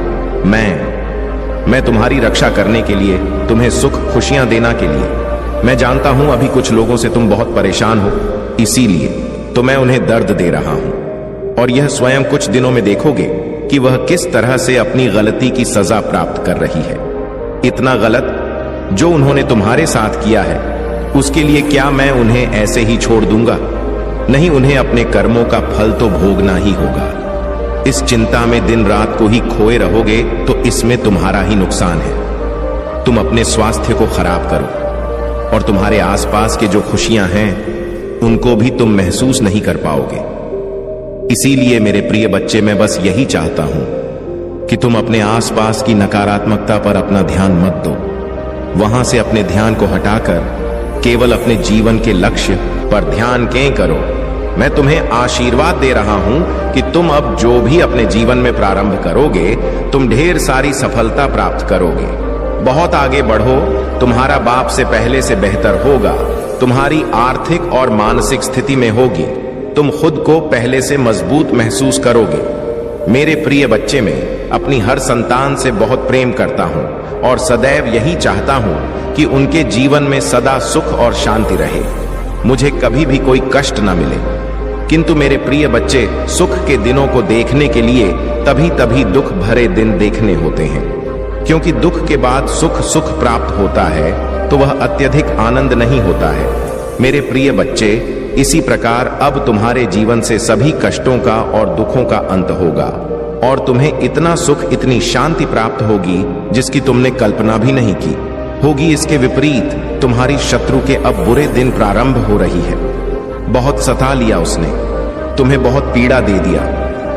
मैं तुम्हारी रक्षा करने के लिए, तुम्हें सुख खुशियां देना के लिए। मैं जानता हूं अभी कुछ लोगों से तुम बहुत परेशान हो, इसीलिए तो मैं उन्हें दर्द दे रहा हूं और यह स्वयं कुछ दिनों में देखोगे कि वह किस तरह से अपनी गलती की सजा प्राप्त कर रही है। इतना गलत जो उन्होंने तुम्हारे साथ किया है, उसके लिए क्या मैं उन्हें ऐसे ही छोड़ दूंगा? नहीं, उन्हें अपने कर्मों का फल तो भोगना ही होगा। इस चिंता में दिन रात को ही खोए रहोगे तो इसमें तुम्हारा ही नुकसान है। तुम अपने स्वास्थ्य को खराब करो और तुम्हारे आसपास के जो खुशियां हैं उनको भी तुम महसूस नहीं कर पाओगे। इसीलिए मेरे प्रिय बच्चे, मैं बस यही चाहता हूं कि तुम अपने आसपास की नकारात्मकता पर अपना ध्यान मत दो। वहां से अपने ध्यान को हटाकर केवल अपने जीवन के लक्ष्य पर ध्यान केंद्रित करो। मैं तुम्हें आशीर्वाद दे रहा हूं कि तुम अब जो भी अपने जीवन में प्रारंभ करोगे, तुम ढेर सारी सफलता प्राप्त करोगे। बहुत आगे बढ़ो। तुम्हारा बाप से पहले से बेहतर होगा। तुम्हारी आर्थिक और मानसिक स्थिति में होगी। तुम खुद को पहले से मजबूत महसूस करोगे। मेरे प्रिय बच्चे, में अपनी हर संतान से बहुत प्रेम करता हूँ और सदैव यही चाहता हूँ कि उनके जीवन में सदा सुख और शांति रहे, मुझे कभी भी कोई कष्ट न मिले। किंतु मेरे प्रिय बच्चे, सुख के दिनों को देखने के लिए तभी तभी दुख भरे दिन देखने होते हैं, क्योंकि दुख के बाद सुख प्राप्त होता है तो वह अत्यधिक आनंद नहीं होता है। मेरे प्रिय बच्चे, इसी प्रकार अब तुम्हारे जीवन से सभी कष्टों का और दुखों का अंत होगा और तुम्हें इतना सुख, इतनी शांति प्राप्त होगी जिसकी तुमने कल्पना भी नहीं की होगी। इसके विपरीत तुम्हारी शत्रु के अब बुरे दिन प्रारंभ हो रही है। बहुत सता लिया उसने, तुम्हें बहुत पीड़ा दे दिया,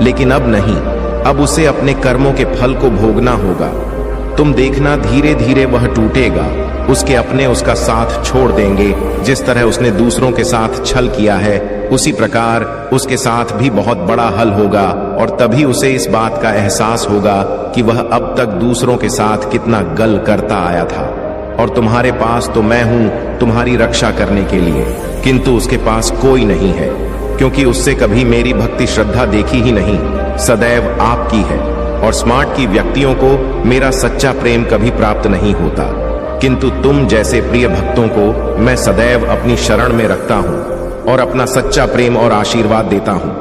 लेकिन अब नहीं, अब उसे अपने कर्मों के फल को भोगना होगा। तुम देखना, धीरे धीरे वह टूटेगा, उसके अपने उसका साथ छोड़ देंगे। जिस तरह उसने दूसरों के साथ छल किया है, उसी प्रकार उसके साथ भी बहुत बड़ा हल होगा और तभी उसे इस बात का एहसास होगा कि वह अब तक दूसरों के साथ कितना गल करता आया था और तुम्हारे पास तो मैं हूं तुम्हारी रक्षा करने के लिए, किंतु उसके पास कोई नहीं है, क्योंकि उससे कभी मेरी भक्ति श्रद्धा देखी ही नहीं, सदैव आपकी है। और स्मार्ट की व्यक्तियों को मेरा सच्चा प्रेम कभी प्राप्त नहीं होता, किंतु तुम जैसे प्रिय भक्तों को मैं सदैव अपनी शरण में रखता हूं और अपना सच्चा प्रेम और आशीर्वाद देता हूं।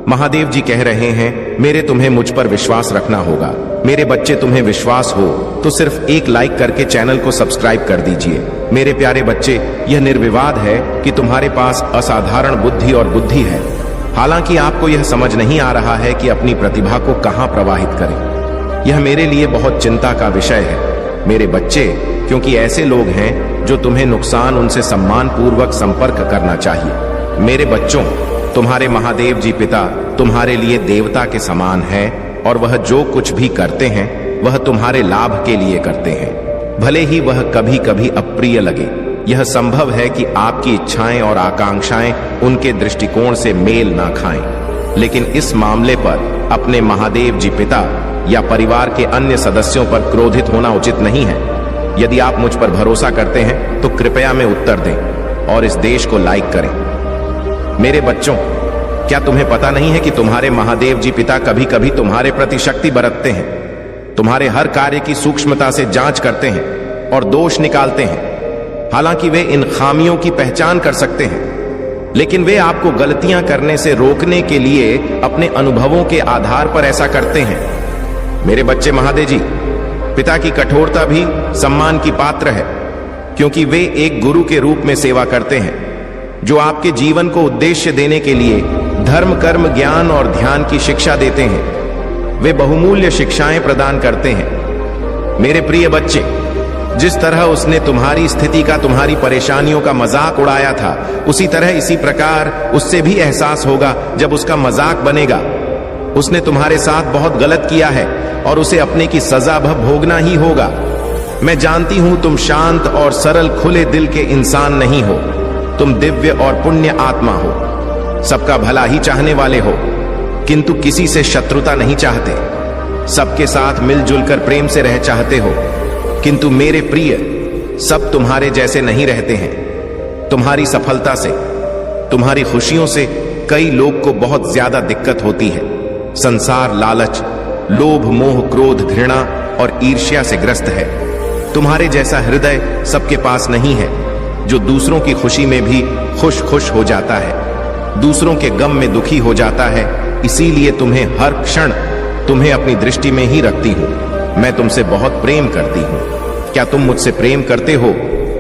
महादेव जी कह रहे हैं, मेरे तुम्हें मुझ पर विश्वास रखना होगा। मेरे बच्चे, तुम्हें विश्वास हो तो सिर्फ एक लाइक करके चैनल को सब्सक्राइब कर दीजिए। मेरे प्यारे बच्चे, यह निर्विवाद है कि तुम्हारे पास असाधारण बुद्धि और बुद्धि है। हालांकि आपको यह समझ नहीं आ रहा है कि अपनी प्रतिभा को कहां प्रवाहित करें। यह मेरे लिए बहुत चिंता का विषय है मेरे बच्चे, क्योंकि ऐसे लोग हैं जो तुम्हें नुकसान, उनसे सम्मान पूर्वक संपर्क करना चाहिए। मेरे बच्चों, तुम्हारे महादेव जी पिता तुम्हारे लिए देवता के समान है और वह जो कुछ भी करते हैं वह तुम्हारे लाभ के लिए करते हैं, भले ही वह कभी कभी अप्रिय लगे। यह संभव है कि आपकी इच्छाएं और आकांक्षाएं उनके दृष्टिकोण से मेल ना खाएं, लेकिन इस मामले पर अपने महादेव जी पिता या परिवार के अन्य सदस्यों पर क्रोधित होना उचित नहीं है। यदि आप मुझ पर भरोसा करते हैं तो कृपया में उत्तर दें और इस देश को लाइक करें। मेरे बच्चों, क्या तुम्हें पता नहीं है कि तुम्हारे महादेव जी पिता कभी कभी तुम्हारे प्रति शक्ति बरतते हैं, तुम्हारे हर कार्य की सूक्ष्मता से जांच करते हैं और दोष निकालते हैं। हालांकि वे इन खामियों की पहचान कर सकते हैं, लेकिन वे आपको गलतियां करने से रोकने के लिए अपने अनुभवों के आधार पर ऐसा करते हैं। मेरे बच्चे, महादेव जी पिता की कठोरता भी सम्मान की पात्र है, क्योंकि वे एक गुरु के रूप में सेवा करते हैं जो आपके जीवन को उद्देश्य देने के लिए धर्म, कर्म, ज्ञान और ध्यान की शिक्षा देते हैं। वे बहुमूल्य शिक्षाएं प्रदान करते हैं। मेरे प्रिय बच्चे, जिस तरह उसने तुम्हारी स्थिति का, तुम्हारी परेशानियों का मजाक उड़ाया था, उसी तरह, इसी प्रकार उससे भी एहसास होगा जब उसका मजाक बनेगा। उसने तुम्हारे साथ बहुत गलत किया है और उसे अपने की सजा भोगना ही होगा। मैं जानती हूं तुम शांत और सरल, खुले दिल के इंसान नहीं हो। तुम दिव्य और पुण्य आत्मा हो, सबका भला ही चाहने वाले हो, किंतु किसी से शत्रुता नहीं चाहते, सबके साथ मिलजुल कर प्रेम से रह चाहते हो। किंतु मेरे प्रिय, सब तुम्हारे जैसे नहीं रहते हैं। तुम्हारी सफलता से, तुम्हारी खुशियों से कई लोग को बहुत ज्यादा दिक्कत होती है। संसार लालच, लोभ, मोह, क्रोध, घृणा और ईर्ष्या से ग्रस्त है। तुम्हारे जैसा हृदय सबके पास नहीं है जो दूसरों की खुशी में भी खुश खुश हो जाता है, दूसरों के गम में दुखी हो जाता है। इसीलिए तुम्हें हर क्षण, तुम्हें अपनी दृष्टि में ही रखती हूं। मैं तुमसे बहुत प्रेम करती हूं। क्या तुम मुझसे प्रेम करते हो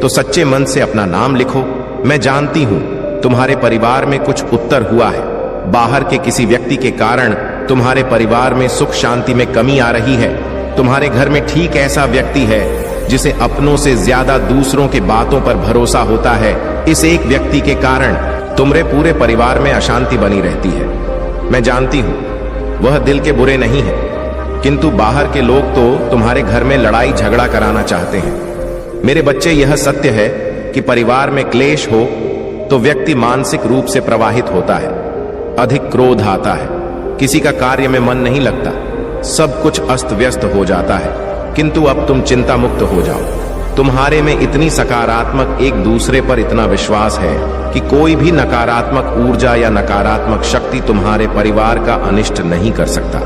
तो सच्चे मन से अपना नाम लिखो। मैं जानती हूं तुम्हारे परिवार में कुछ उत्तर हुआ है। बाहर के किसी व्यक्ति के कारण तुम्हारे परिवार में सुख शांति में कमी आ रही है। तुम्हारे घर में ठीक ऐसा व्यक्ति है जिसे अपनों से ज्यादा दूसरों के बातों पर भरोसा होता है। इस एक व्यक्ति के कारण तुम्हारे पूरे परिवार में अशांति बनी रहती है। मैं जानती हूं वह दिल के बुरे नहीं है, किंतु बाहर के लोग तो तुम्हारे घर में लड़ाई झगड़ा कराना चाहते हैं। मेरे बच्चे, यह सत्य है कि परिवार में क्लेश हो तो व्यक्ति मानसिक रूप से प्रवाहित होता है, अधिक क्रोध आता है, किसी का कार्य में मन नहीं लगता, सब कुछ अस्त व्यस्त हो जाता है। किंतु अब तुम चिंता मुक्त हो जाओ। तुम्हारे में इतनी सकारात्मक, एक दूसरे पर इतना विश्वास है कि कोई भी नकारात्मक ऊर्जा या नकारात्मक शक्ति तुम्हारे परिवार का अनिष्ट नहीं कर सकता।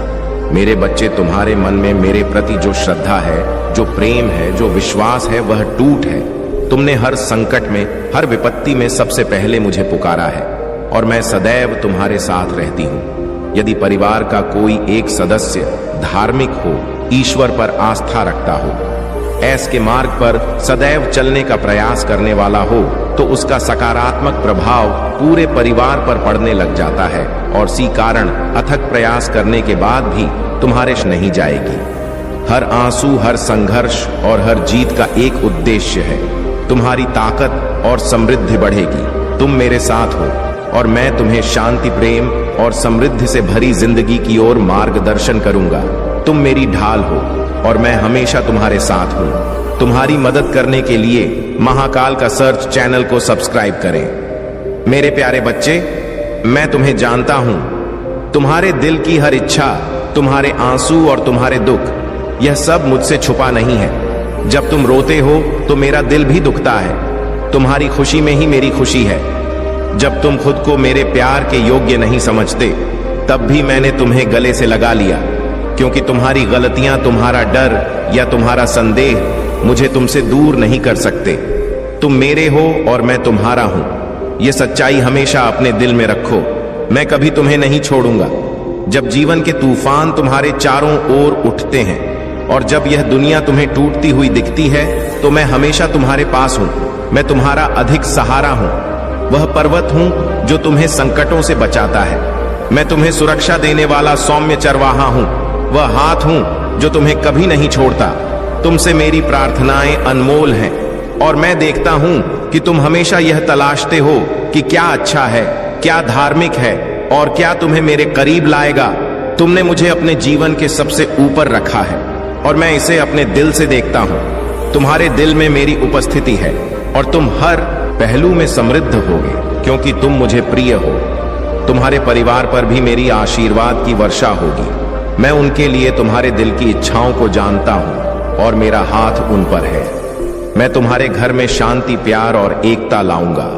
मेरे बच्चे, तुम्हारे मन में मेरे प्रति जो श्रद्धा है, जो प्रेम है, जो विश्वास है, वह टूट है। तुमने हर संकट में, हर विपत्ति में सबसे पहले मुझे पुकारा है और मैं सदैव तुम्हारे साथ रहती हूँ। यदि परिवार का कोई एक सदस्य धार्मिक हो, ईश्वर पर आस्था रखता हो, ऐस के मार्ग पर सदैव चलने का प्रयास करने वाला हो, तो उसका सकारात्मक प्रभाव पूरे परिवार पर पड़ने लग जाता है और इसी कारण अथक प्रयास करने के बाद भी तुम्हारे नहीं जाएगी। हर आंसू, हर संघर्ष और हर जीत का एक उद्देश्य है, तुम्हारी ताकत और समृद्धि बढ़ेगी। तुम मेरे साथ हो और मैं तुम्हें शांति, प्रेम और समृद्धि से भरी जिंदगी की ओर मार्गदर्शन करूंगा। तुम मेरी ढाल हो और मैं हमेशा तुम्हारे साथ हूं। तुम्हारी मदद करने के लिए महाकाल का सर्च चैनल को सब्सक्राइब करें। मेरे प्यारे बच्चे, मैं तुम्हें जानता हूं। तुम्हारे दिल की हर इच्छा, तुम्हारे आंसू और तुम्हारे दुख, यह सब मुझसे छुपा नहीं है। जब तुम रोते हो तो मेरा दिल भी दुखता है। तुम्हारी खुशी में ही मेरी खुशी है। जब तुम खुद को मेरे प्यार के योग्य नहीं समझते, तब भी मैंने तुम्हें गले से लगा लिया, क्योंकि तुम्हारी गलतियां, तुम्हारा डर या तुम्हारा संदेह मुझे तुमसे दूर नहीं कर सकते। तुम मेरे हो और मैं तुम्हारा हूं। यह सच्चाई हमेशा अपने दिल में रखो। मैं कभी तुम्हें नहीं छोड़ूंगा। जब जीवन के तूफान तुम्हारे चारों ओर उठते हैं और जब यह दुनिया तुम्हें टूटती हुई दिखती है, तो मैं हमेशा तुम्हारे पास हूं। मैं तुम्हारा अधिक सहारा हूं। वह पर्वत हूं जो तुम्हें संकटों से बचाता है। मैं तुम्हें सुरक्षा देने वाला सौम्य चरवाहा हूं। वह हाथ हूं जो तुम्हें कभी नहीं छोड़ता। तुमसे मेरी प्रार्थनाएं अनमोल हैं और मैं देखता हूं कि तुम हमेशा यह तलाशते हो कि क्या अच्छा है, क्या धार्मिक है और क्या तुम्हें मेरे करीब लाएगा। तुमने मुझे अपने जीवन के सबसे ऊपर रखा है और मैं इसे अपने दिल से देखता हूं। तुम्हारे दिल में मेरी उपस्थिति है और तुम हर पहलू में समृद्ध होगे, क्योंकि तुम मुझे प्रिय हो। तुम्हारे परिवार पर भी मेरी आशीर्वाद की वर्षा होगी। मैं उनके लिए तुम्हारे दिल की इच्छाओं को जानता हूं और मेरा हाथ उन पर है। मैं तुम्हारे घर में शांति, प्यार और एकता लाऊंगा।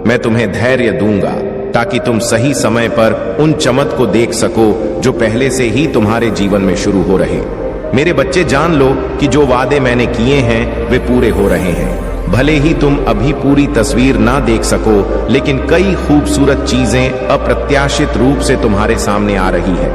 मैं तुम्हें धैर्य दूंगा ताकि तुम सही समय पर उन चमक को देख सको जो पहले से ही तुम्हारे जीवन में शुरू हो रहे। मेरे बच्चे, जान लो कि जो वादे मैंने किए हैं वे पूरे हो रहे हैं। भले ही तुम अभी पूरी तस्वीर ना देख सको, लेकिन कई खूबसूरत चीजें अप्रत्याशित रूप से तुम्हारे सामने आ रही है।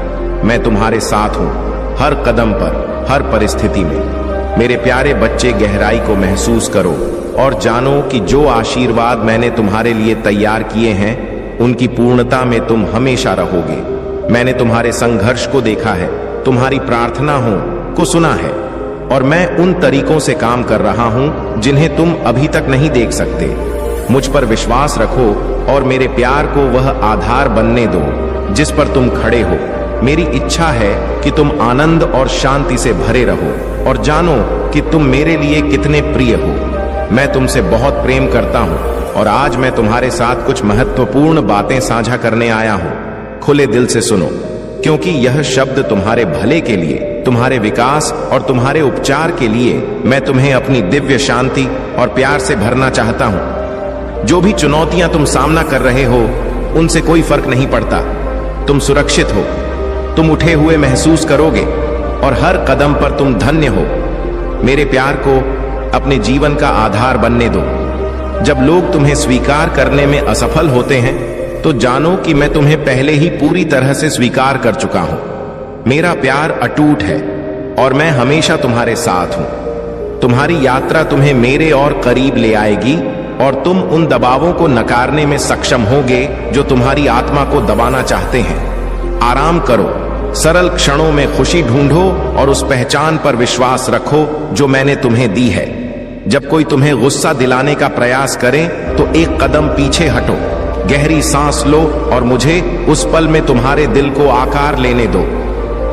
मैं तुम्हारे साथ हूं, हर कदम पर, हर परिस्थिति में। मेरे प्यारे बच्चे, गहराई को महसूस करो और जानो कि जो आशीर्वाद मैंने तुम्हारे लिए तैयार किए हैं, उनकी पूर्णता में तुम हमेशा रहोगे। मैंने तुम्हारे संघर्ष को देखा है, तुम्हारी प्रार्थना को सुना है और मैं उन तरीकों से काम कर रहा हूं जिन्हें तुम अभी तक नहीं देख सकते। मुझ पर विश्वास रखो और मेरे प्यार को वह आधार बनने दो जिस पर तुम खड़े हो। मेरी इच्छा है कि तुम आनंद और शांति से भरे रहो और जानो कि तुम मेरे लिए कितने प्रिय हो। मैं तुमसे बहुत प्रेम करता हूं और आज मैं तुम्हारे साथ कुछ महत्वपूर्ण बातें साझा करने आया हूं। खुले दिल से सुनो, क्योंकि यह शब्द तुम्हारे भले के लिए, तुम्हारे विकास और तुम्हारे उपचार के लिए मैं तुम्हें अपनी दिव्य शांति और प्यार से भरना चाहता हूं। जो भी चुनौतियां तुम सामना कर रहे हो, उनसे कोई फर्क नहीं पड़ता। तुम सुरक्षित हो, तुम उठे हुए महसूस करोगे और हर कदम पर तुम धन्य हो। मेरे प्यार को अपने जीवन का आधार बनने दो। जब लोग तुम्हें स्वीकार करने में असफल होते हैं, तो जानो कि मैं तुम्हें पहले ही पूरी तरह से स्वीकार कर चुका हूं। मेरा प्यार अटूट है और मैं हमेशा तुम्हारे साथ हूं। तुम्हारी यात्रा तुम्हें मेरे और करीब ले आएगी और तुम उन दबावों को नकारने में सक्षम होगे जो तुम्हारी आत्मा को दबाना चाहते हैं। आराम करो, सरल क्षणों में खुशी ढूंढो और उस पहचान पर विश्वास रखो जो मैंने तुम्हें दी है। जब कोई तुम्हें गुस्सा दिलाने का प्रयास करे, तो एक कदम पीछे हटो, गहरी सांस लो और मुझे उस पल में तुम्हारे दिल को आकार लेने दो।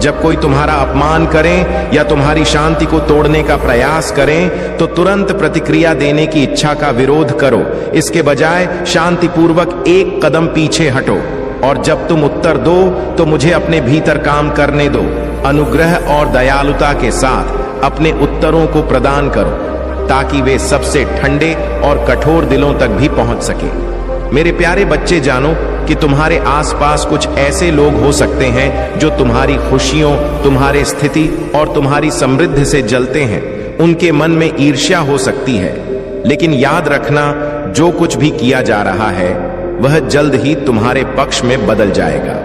जब कोई तुम्हारा अपमान करे या तुम्हारी शांति को तोड़ने का प्रयास करें, तो तुरंत प्रतिक्रिया देने की इच्छा का विरोध करो। इसके बजाय शांतिपूर्वक एक कदम पीछे हटो और जब तुम उत्तर दो, तो मुझे अपने भीतर काम करने दो। अनुग्रह और दयालुता के साथ अपने उत्तरों को प्रदान करो, ताकि वे सबसे ठंडे और कठोर दिलों तक भी पहुंच सके। मेरे प्यारे बच्चे, जानो कि तुम्हारे आसपास कुछ ऐसे लोग हो सकते हैं जो तुम्हारी खुशियों, तुम्हारे स्थिति और तुम्हारी समृद्धि से जलते हैं। उनके मन में ईर्ष्या हो सकती है, लेकिन याद रखना, जो कुछ भी किया जा रहा है वह जल्द ही तुम्हारे पक्ष में बदल जाएगा।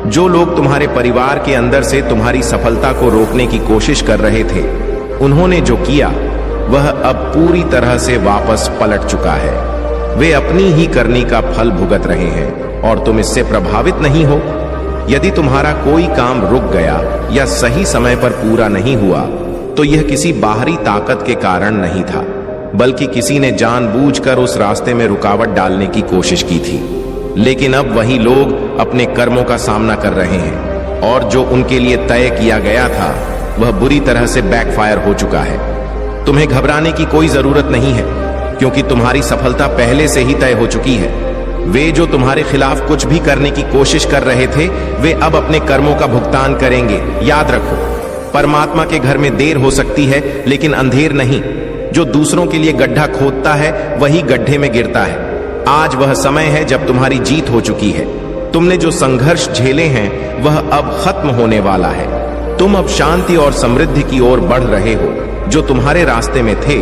जो लोग तुम्हारे परिवार के अंदर से तुम्हारी सफलता को रोकने की कोशिश कर रहे थे, उन्होंने जो किया वह अब पूरी तरह से वापस पलट चुका है। वे अपनी ही करनी का फल भुगत रहे हैं और तुम इससे प्रभावित नहीं हो। यदि तुम्हारा कोई काम रुक गया या सही समय पर पूरा नहीं हुआ, तो यह किसी बाहरी ताकत के कारण नहीं था, बल्कि किसी ने जानबूझकर उस रास्ते में रुकावट डालने की कोशिश की थी। लेकिन अब वही लोग अपने कर्मों का सामना कर रहे हैं और जो उनके लिए तय किया गया था वह बुरी तरह से बैकफायर हो चुका है। तुम्हें घबराने की कोई जरूरत नहीं है, क्योंकि तुम्हारी सफलता पहले से ही तय हो चुकी है। वे जो तुम्हारे खिलाफ कुछ भी करने की कोशिश कर रहे थे, वे अब अपने कर्मों का भुगतान करेंगे। याद रखो, परमात्मा के घर में देर हो सकती है, लेकिन अंधेर नहीं। जो दूसरों के लिए गड्ढा खोदता है वही गड्ढे में गिरता है। आज वह समय है जब तुम्हारी जीत हो चुकी है। तुमने जो संघर्ष झेले हैं वह अब खत्म होने वाला है। तुम अब शांति और समृद्धि की ओर बढ़ रहे हो। जो तुम्हारे रास्ते में थे,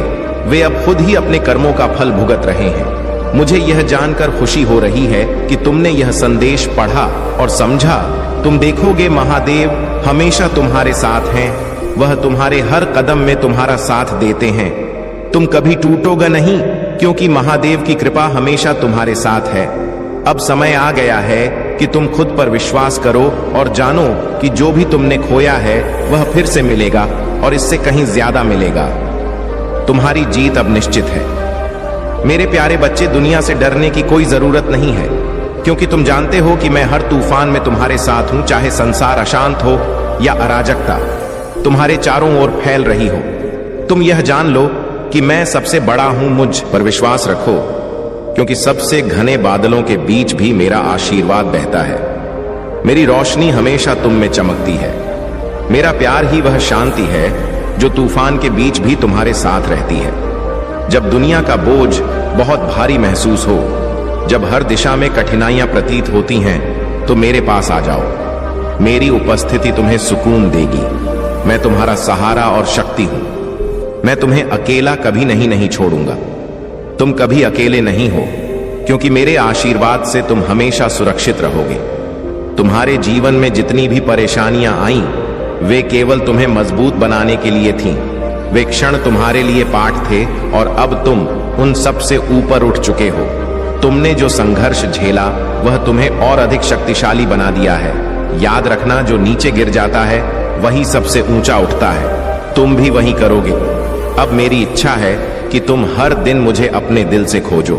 वे अब खुद ही अपने कर्मों का फल भुगत रहे हैं। मुझे यह जानकर खुशी हो रही है कि तुमने यह संदेश पढ़ा और समझा। तुम देखोगे, महादेव हमेशा तुम्हारे साथ हैं। वह तुम्हारे हर कदम में तुम्हारा साथ देते हैं। तुम कभी टूटोगे नहीं, क्योंकि महादेव की कृपा हमेशा तुम्हारे साथ है। अब समय आ गया है कि तुम खुद पर विश्वास करो और जानो कि जो भी तुमने खोया है वह फिर से मिलेगा और इससे कहीं ज्यादा मिलेगा। तुम्हारी जीत अब निश्चित है। मेरे प्यारे बच्चे, दुनिया से डरने की कोई जरूरत नहीं है, क्योंकि तुम जानते हो कि मैं हर तूफान में तुम्हारे साथ हूं। चाहे संसार अशांत हो या अराजकता तुम्हारे चारों ओर फैल रही हो, तुम यह जान लो कि मैं सबसे बड़ा हूं। मुझ पर विश्वास रखो, क्योंकि सबसे घने बादलों के बीच भी मेरा आशीर्वाद बहता है। मेरी रोशनी हमेशा तुम में चमकती है। मेरा प्यार ही वह शांति है जो तूफान के बीच भी तुम्हारे साथ रहती है। जब दुनिया का बोझ बहुत भारी महसूस हो, जब हर दिशा में कठिनाइयां प्रतीत होती हैं, तो मेरे पास आ जाओ। मेरी उपस्थिति तुम्हें सुकून देगी। मैं तुम्हारा सहारा और शक्ति हूं। मैं तुम्हें अकेला कभी नहीं छोड़ूंगा। तुम कभी अकेले नहीं हो, क्योंकि मेरे आशीर्वाद से तुम हमेशा सुरक्षित रहोगे। तुम्हारे जीवन में जितनी भी परेशानियां आईं, वे केवल तुम्हें मजबूत बनाने के लिए थीं। वे क्षण तुम्हारे लिए पाठ थे और अब तुम उन सब से ऊपर उठ चुके हो। तुमने जो संघर्ष झेला वह तुम्हें और अधिक शक्तिशाली बना दिया है। याद रखना, जो नीचे गिर जाता है वही सबसे ऊंचा उठता है। तुम भी वही करोगे। अब मेरी इच्छा है कि तुम हर दिन मुझे अपने दिल से खोजो,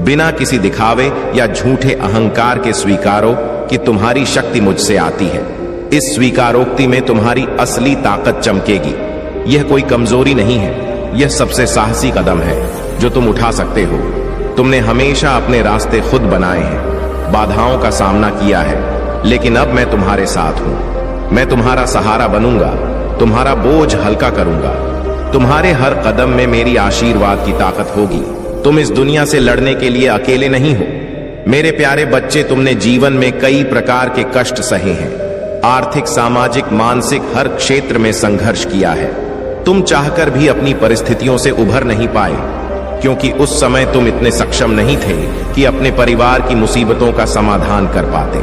बिना किसी दिखावे या झूठे अहंकार के स्वीकारो कि तुम्हारी शक्ति मुझसे आती है। इस स्वीकारोक्ति में तुम्हारी असली ताकत चमकेगी। यह कोई कमजोरी नहीं है, यह सबसे साहसी कदम है जो तुम उठा सकते हो। तुमने हमेशा अपने रास्ते खुद बनाए हैं, बाधाओं का सामना किया है, लेकिन अब मैं तुम्हारे साथ हूं। मैं तुम्हारा सहारा बनूंगा, तुम्हारा बोझ हल्का करूंगा। तुम्हारे हर कदम में मेरी आशीर्वाद की ताकत होगी। तुम इस दुनिया से लड़ने के लिए अकेले नहीं हो। मेरे प्यारे बच्चे, तुमने जीवन में कई प्रकार के कष्ट सहे हैं। आर्थिक, सामाजिक, मानसिक हर क्षेत्र में संघर्ष किया है। तुम चाहकर भी अपनी परिस्थितियों से उभर नहीं पाए, क्योंकि उस समय तुम इतने सक्षम नहीं थे कि अपने परिवार की मुसीबतों का समाधान कर पाते।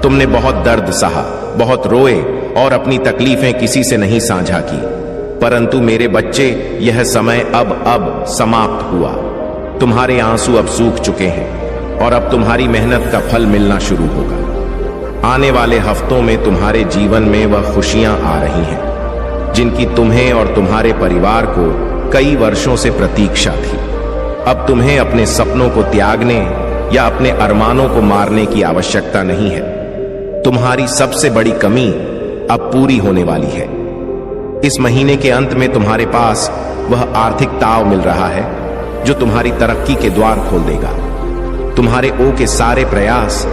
तुमने बहुत दर्द सहा, बहुत रोए और अपनी तकलीफें किसी से नहीं साझा की। परंतु मेरे बच्चे, यह समय अब समाप्त हुआ। तुम्हारे आंसू अब सूख चुके हैं और अब तुम्हारी मेहनत का फल मिलना शुरू होगा। आने वाले हफ्तों में तुम्हारे जीवन में वह खुशियां आ रही हैं जिनकी तुम्हें और तुम्हारे परिवार को कई वर्षों से प्रतीक्षा थी। अब तुम्हें अपने सपनों को त्यागने या अपने अरमानों को मारने की आवश्यकता नहीं है। तुम्हारी सबसे बड़ी कमी अब पूरी होने वाली है। इस महीने के अंत में तुम्हारे पास वह आर्थिक ताव मिल रहा है जो तुम्हारी तरक्की के द्वार खोल देगा। तुम्हारे ओ के सारे प्रयास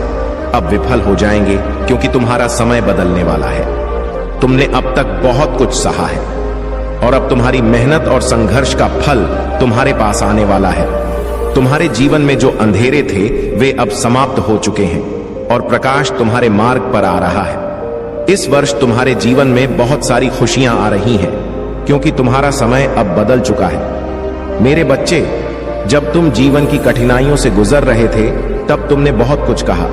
अब विफल हो जाएंगे, क्योंकि तुम्हारा समय बदलने वाला है। तुमने अब तक बहुत कुछ सहा है और अब तुम्हारी मेहनत और संघर्ष का फल तुम्हारे पास आने वाला है। तुम्हारे जीवन में जो अंधेरे थे वे अब समाप्त हो चुके हैं। और प्रकाश तुम्हारे मार्ग पर आ रहा है। इस वर्ष तुम्हारे जीवन में बहुत सारी खुशियां आ रही हैं, क्योंकि तुम्हारा समय अब बदल चुका है। मेरे बच्चे, जब तुम जीवन की कठिनाइयों से गुजर रहे थे तब तुमने बहुत कुछ कहा,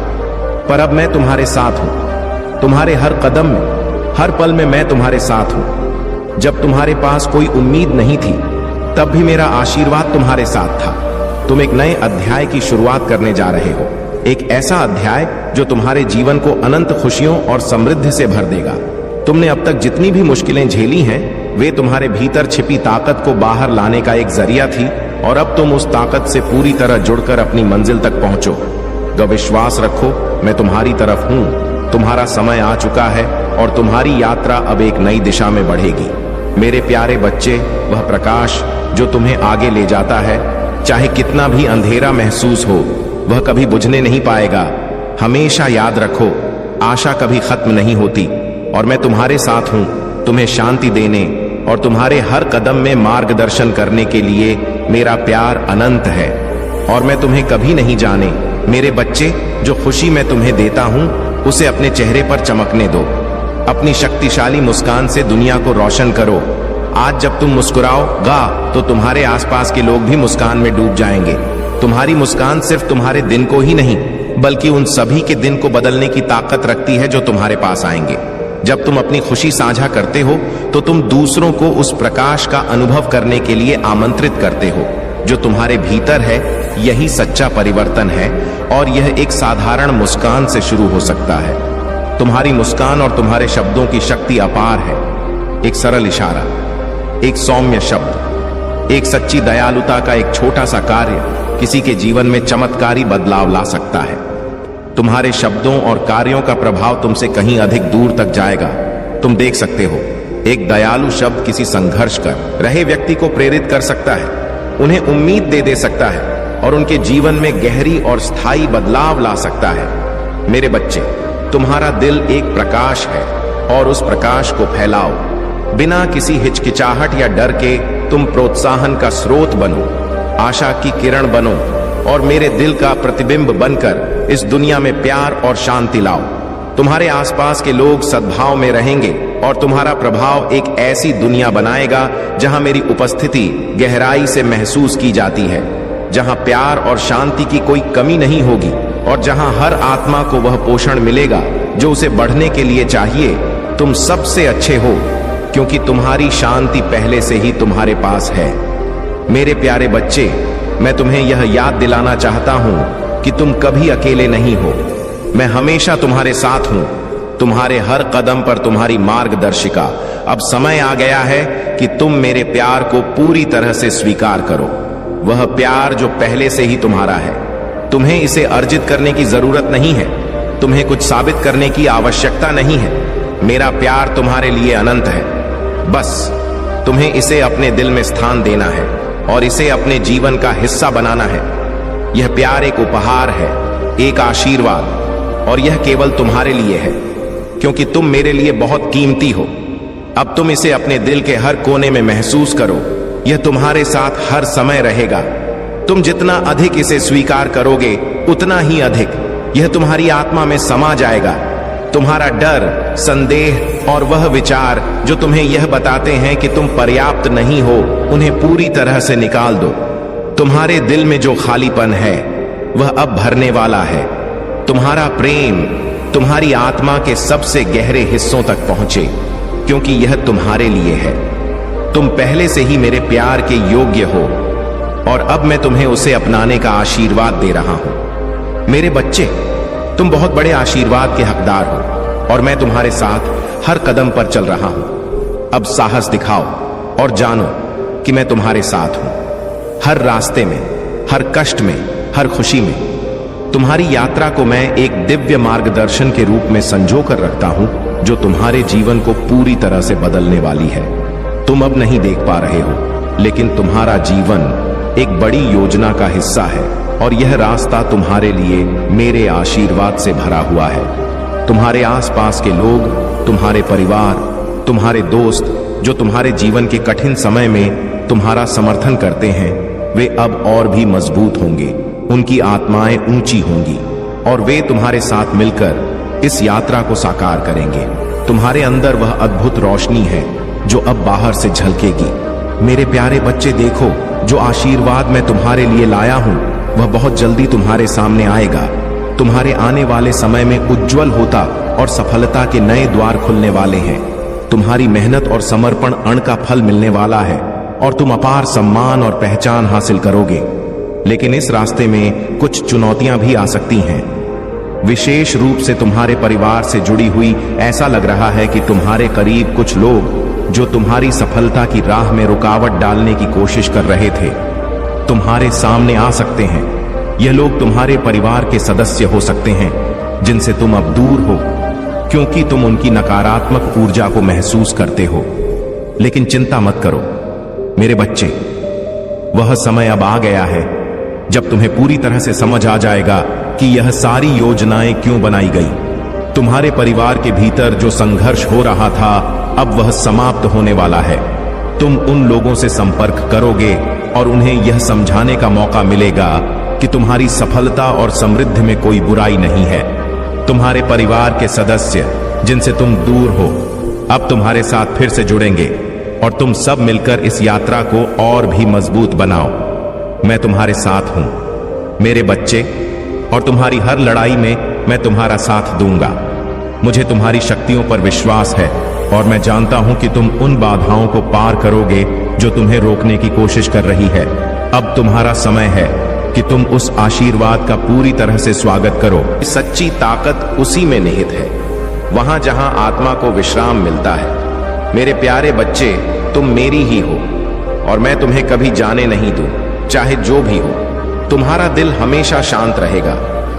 पर अब मैं तुम्हारे साथ हूं। तुम्हारे हर कदम में, हर पल में मैं तुम्हारे साथ हूं। जब तुम्हारे पास कोई उम्मीद नहीं थी तब भी मेरा आशीर्वाद तुम्हारे साथ था। तुम एक नए अध्याय की शुरुआत करने जा रहे हो, एक ऐसा अध्याय जो तुम्हारे जीवन को अनंत खुशियों और समृद्धि से भर देगा। तुमने अब तक जितनी भी मुश्किलें झेली हैं, वे तुम्हारे भीतर छिपी ताकत को बाहर लाने का एक जरिया थी, और अब तुम उस ताकत से पूरी तरह जुड़कर अपनी मंजिल तक पहुंचो। विश्वास रखो, मैं तुम्हारी तरफ हूं। तुम्हारा समय आ चुका है और तुम्हारी यात्रा अब एक नई दिशा में बढ़ेगी। मेरे प्यारे बच्चे, वह प्रकाश जो तुम्हें आगे ले जाता है, चाहे कितना भी अंधेरा महसूस हो, वह कभी बुझने नहीं पाएगा। हमेशा याद रखो, आशा कभी खत्म नहीं होती, और मैं तुम्हारे साथ हूं, तुम्हें शांति देने और तुम्हारे हर कदम में मार्गदर्शन करने के लिए। मेरा प्यार अनंत है और मैं तुम्हें कभी नहीं जाने। मेरे बच्चे, जो खुशी मैं तुम्हें देता हूं, उसे अपने चेहरे पर चमकने दो। अपनी शक्तिशाली मुस्कान से दुनिया को रोशन करो। आज जब तुम मुस्कुराओगा तो तुम्हारे आसपास के लोग भी मुस्कान में डूब जाएंगे। तुम्हारी मुस्कान सिर्फ तुम्हारे दिन को ही नहीं, बल्कि उन सभी के दिन को बदलने की ताकत रखती है जो तुम्हारे पास आएंगे। जब तुम अपनी खुशी साझा करते हो तो तुम दूसरों को उस प्रकाश का अनुभव करने के लिए आमंत्रित करते हो जो तुम्हारे भीतर है। यही सच्चा परिवर्तन है, और यह एक साधारण मुस्कान से शुरू हो सकता है। तुम्हारी मुस्कान और तुम्हारे शब्दों की शक्ति अपार है। एक सरल इशारा, एक सौम्य शब्द, एक सच्ची दयालुता का एक छोटा सा कार्य किसी के जीवन में चमत्कारी बदलाव ला सकता है। तुम्हारे शब्दों और कार्यों का प्रभाव तुमसे कहीं अधिक दूर तक जाएगा। तुम देख सकते हो, एक दयालु शब्द किसी संघर्ष कर रहे व्यक्ति को प्रेरित कर सकता है, उन्हें उम्मीद दे सकता है और उनके जीवन में गहरी और स्थायी बदलाव ला सकता है। मेरे बच्चे, तुम्हारा दिल एक प्रकाश है और उस प्रकाश को फैलाओ। बिना किसी हिचकिचाहट या डर के तुम प्रोत्साहन का स्रोत बनो, आशा की किरण बनो और मेरे दिल का प्रतिबिंब बनकर इस दुनिया में प्यार और शांति लाओ। तुम्हारे आसपास के लोग सद्भाव में रहेंगे और तुम्हारा प्रभाव एक ऐसी दुनिया बनाएगा जहां मेरी उपस्थिति गहराई से महसूस की जाती है, जहां प्यार और शांति की कोई कमी नहीं होगी और जहां हर आत्मा को वह पोषण मिलेगा जो उसे बढ़ने के लिए चाहिए। तुम सबसे अच्छे हो क्योंकि तुम्हारी शांति पहले से ही तुम्हारे पास है। मेरे प्यारे बच्चे, मैं तुम्हें यह याद दिलाना चाहता हूं कि तुम कभी अकेले नहीं हो। मैं हमेशा तुम्हारे साथ हूं, तुम्हारे हर कदम पर तुम्हारी मार्गदर्शिका। अब समय आ गया है कि तुम मेरे प्यार को पूरी तरह से स्वीकार करो, वह प्यार जो पहले से ही तुम्हारा है। तुम्हें इसे अर्जित करने की जरूरत नहीं है, तुम्हें कुछ साबित करने की आवश्यकता नहीं है। मेरा प्यार तुम्हारे लिए अनंत है, बस तुम्हें इसे अपने दिल में स्थान देना है और इसे अपने जीवन का हिस्सा बनाना है। यह प्यार एक उपहार है, एक आशीर्वाद, और यह केवल तुम्हारे लिए है क्योंकि तुम मेरे लिए बहुत कीमती हो। अब तुम इसे अपने दिल के हर कोने में महसूस करो, यह तुम्हारे साथ हर समय रहेगा। तुम जितना अधिक इसे स्वीकार करोगे उतना ही अधिक यह तुम्हारी आत्मा में समा जाएगा। तुम्हारा डर, संदेह और वह विचार जो तुम्हें यह बताते हैं कि तुम पर्याप्त नहीं हो, उन्हें पूरी तरह से निकाल दो। तुम्हारे दिल में जो खालीपन है वह अब भरने वाला है। तुम्हारा प्रेम तुम्हारी आत्मा के सबसे गहरे हिस्सों तक पहुंचे क्योंकि यह तुम्हारे लिए है। तुम पहले से ही मेरे प्यार के योग्य हो और अब मैं तुम्हें उसे अपनाने का आशीर्वाद दे रहा हूं। मेरे बच्चे, तुम बहुत बड़े आशीर्वाद के हकदार हो और मैं तुम्हारे साथ हर कदम पर चल रहा हूं। अब साहस दिखाओ और जानो कि मैं तुम्हारे साथ हूं, हर रास्ते में, हर कष्ट में, हर खुशी में। तुम्हारी यात्रा को मैं एक दिव्य मार्गदर्शन के रूप में संजो कर रखता हूं जो तुम्हारे जीवन को पूरी तरह से बदलने वाली है। तुम अब नहीं देख पा रहे हो, लेकिन तुम्हारा जीवन एक बड़ी योजना का हिस्सा है और यह रास्ता तुम्हारे लिए मेरे आशीर्वाद से भरा हुआ है। तुम्हारे आसपास के लोग, तुम्हारे परिवार, तुम्हारे दोस्त जो तुम्हारे जीवन के कठिन समय में तुम्हारा समर्थन करते हैं, वे अब और भी मजबूत होंगे। उनकी आत्माएं ऊंची होंगी और वे तुम्हारे साथ मिलकर इस यात्रा को साकार करेंगे। तुम्हारे अंदर वह अद्भुत रोशनी है जो अब बाहर से झलकेगी। मेरे प्यारे बच्चे, देखो, जो आशीर्वाद मैं तुम्हारे लिए लाया हूं वह बहुत जल्दी तुम्हारे सामने आएगा। तुम्हारे आने वाले समय में उज्जवल होता और सफलता के नए द्वार खुलने वाले हैं। तुम्हारी मेहनत और समर्पण अन्न का फल मिलने वाला है और तुम अपार सम्मान और पहचान हासिल करोगे। लेकिन इस रास्ते में कुछ चुनौतियां भी आ सकती हैं। विशेष रूप से तुम्हारे परिवार से जुड़ी हुई। ऐसा लग रहा है कि तुम्हारे करीब कुछ लोग जो तुम्हारी सफलता की राह में रुकावट डालने की कोशिश कर रहे थे, तुम्हारे सामने आ सकते हैं। यह लोग तुम्हारे परिवार के सदस्य हो सकते हैं जिनसे तुम अब दूर हो, क्योंकि तुम उनकी नकारात्मक ऊर्जा को महसूस करते हो। लेकिन चिंता मत करो मेरे बच्चे, वह समय अब आ गया है जब तुम्हें पूरी तरह से समझ आ जाएगा कि यह सारी योजनाएं क्यों बनाई गई। तुम्हारे परिवार के भीतर जो संघर्ष हो रहा था अब वह समाप्त होने वाला है। तुम उन लोगों से संपर्क करोगे और उन्हें यह समझाने का मौका मिलेगा कि तुम्हारी सफलता और समृद्धि में कोई बुराई नहीं है। तुम्हारे परिवार के सदस्य जिनसे तुम दूर हो अब तुम्हारे साथ फिर से जुड़ेंगे और तुम सब मिलकर इस यात्रा को और भी मजबूत बनाओ। मैं तुम्हारे साथ हूं मेरे बच्चे, और तुम्हारी हर लड़ाई में मैं तुम्हारा साथ दूंगा। मुझे तुम्हारी शक्तियों पर विश्वास है और मैं जानता हूं कि तुम उन बाधाओं को पार करोगे जो तुम्हें रोकने की कोशिश कर रही है। अब तुम्हारा समय है कि तुम उस आशीर्वाद का पूरी तरह से स्वागत करो। सच्ची ताकत उसी में निहित है, वहां जहां आत्मा को विश्राम मिलता है। मेरे प्यारे बच्चे, तुम मेरी ही हो और मैं तुम्हें कभी जाने नहीं दूं, चाहे जो भी हो। तुम्हारा दिल हमेशा शांत रहेगा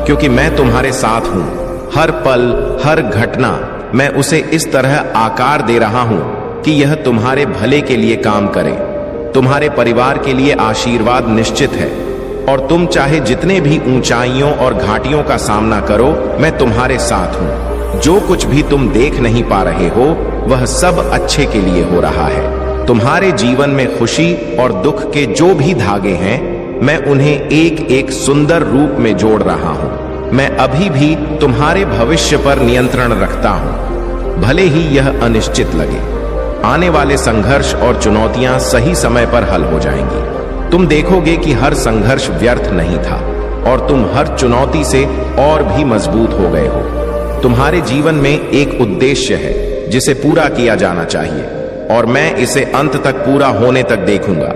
क्योंकि मैं तुम्हारे साथ हूं। हर पल, हर घटना मैं उसे इस तरह आकार दे रहा हूं कि यह तुम्हारे भले के लिए काम करे। तुम्हारे परिवार के लिए आशीर्वाद निश्चित है और तुम चाहे जितने भी ऊंचाइयों और घाटियों का सामना करो, मैं तुम्हारे साथ हूं। जो कुछ भी तुम देख नहीं पा रहे हो वह सब अच्छे के लिए हो रहा है। तुम्हारे जीवन में खुशी और दुख के जो भी धागे हैं मैं उन्हें एक एक सुंदर रूप में जोड़ रहा हूं। मैं अभी भी तुम्हारे भविष्य पर नियंत्रण रखता हूं, भले ही यह अनिश्चित लगे। आने वाले संघर्ष और चुनौतियां सही समय पर हल हो जाएंगी। तुम देखोगे कि हर संघर्ष व्यर्थ नहीं था और तुम हर चुनौती से और भी मजबूत हो गए हो। तुम्हारे जीवन में एक उद्देश्य है जिसे पूरा किया जाना चाहिए और मैं इसे अंत तक पूरा होने तक देखूंगा।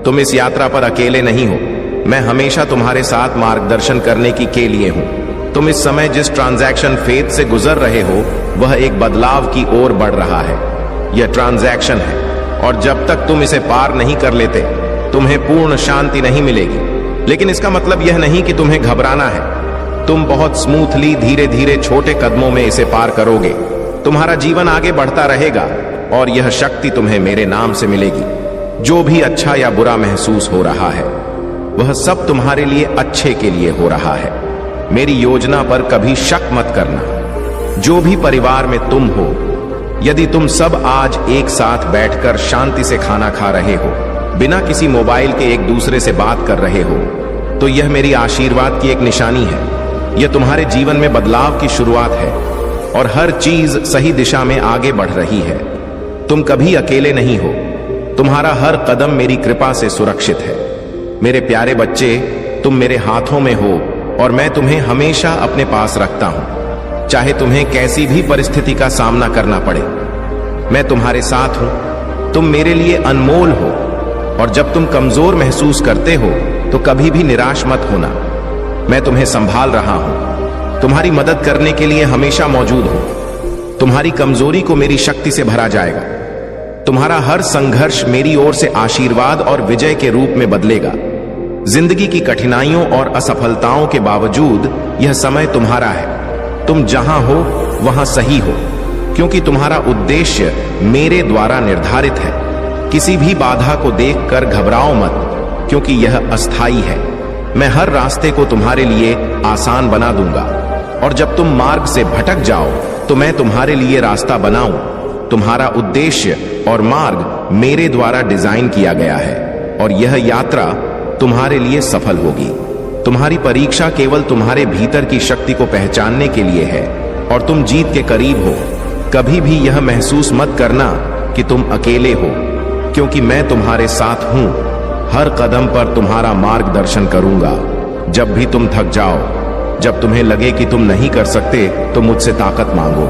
तुम इस यात्रा पर अकेले नहीं हो, मैं हमेशा तुम्हारे साथ मार्गदर्शन करने के लिए हूं। तुम इस समय जिस ट्रांजैक्शन फेज से गुजर रहे हो वह एक बदलाव की ओर बढ़ रहा है। यह ट्रांजैक्शन है और जब तक तुम इसे पार नहीं कर लेते तुम्हें पूर्ण शांति नहीं मिलेगी। लेकिन इसका मतलब यह नहीं कि तुम्हें घबराना है। तुम बहुत स्मूथली, धीरे धीरे, छोटे कदमों में इसे पार करोगे। तुम्हारा जीवन आगे बढ़ता रहेगा और यह शक्ति तुम्हें मेरे नाम से मिलेगी। जो भी अच्छा या बुरा महसूस हो रहा है वह सब तुम्हारे लिए अच्छे के लिए हो रहा है। मेरी योजना पर कभी शक मत करना। जो भी परिवार में तुम हो, यदि तुम सब आज एक साथ बैठकर शांति से खाना खा रहे हो, बिना किसी मोबाइल के एक दूसरे से बात कर रहे हो, तो यह मेरी आशीर्वाद की एक निशानी है। यह तुम्हारे जीवन में बदलाव की शुरुआत है और हर चीज सही दिशा में आगे बढ़ रही है। तुम कभी अकेले नहीं हो, तुम्हारा हर कदम मेरी कृपा से सुरक्षित है। मेरे प्यारे बच्चे, तुम मेरे हाथों में हो और मैं तुम्हें हमेशा अपने पास रखता हूं, चाहे तुम्हें कैसी भी परिस्थिति का सामना करना पड़े। मैं तुम्हारे साथ हूं, तुम मेरे लिए अनमोल हो और जब तुम कमजोर महसूस करते हो तो कभी भी निराश मत होना। मैं तुम्हें संभाल रहा हूं, तुम्हारी मदद करने के लिए हमेशा मौजूद हूं। तुम्हारी कमजोरी को मेरी शक्ति से भरा जाएगा। तुम्हारा हर संघर्ष मेरी ओर से आशीर्वाद और विजय के रूप में बदलेगा। जिंदगी की कठिनाइयों और असफलताओं के बावजूद यह समय तुम्हारा है। तुम जहां हो वहां सही हो, क्योंकि तुम्हारा उद्देश्य मेरे द्वारा निर्धारित है। किसी भी बाधा को देखकर घबराओ मत, क्योंकि यह अस्थाई है। मैं हर रास्ते को तुम्हारे लिए आसान बना दूंगा और जब तुम मार्ग से भटक जाओ तो मैं तुम्हारे लिए रास्ता बनाऊं। तुम्हारा उद्देश्य और मार्ग मेरे द्वारा डिजाइन किया गया है और यह यात्रा तुम्हारे लिए सफल होगी। तुम्हारी परीक्षा केवल तुम्हारे भीतर की शक्ति को पहचानने के लिए है और तुम जीत के करीब हो। कभी भी यह महसूस मत करना कि तुम अकेले हो, क्योंकि मैं तुम्हारे साथ हूं। हर कदम पर तुम्हारा मार्गदर्शन करूंगा। जब भी तुम थक जाओ, जब तुम्हें लगे कि तुम नहीं कर सकते, तो मुझसे ताकत मांगो।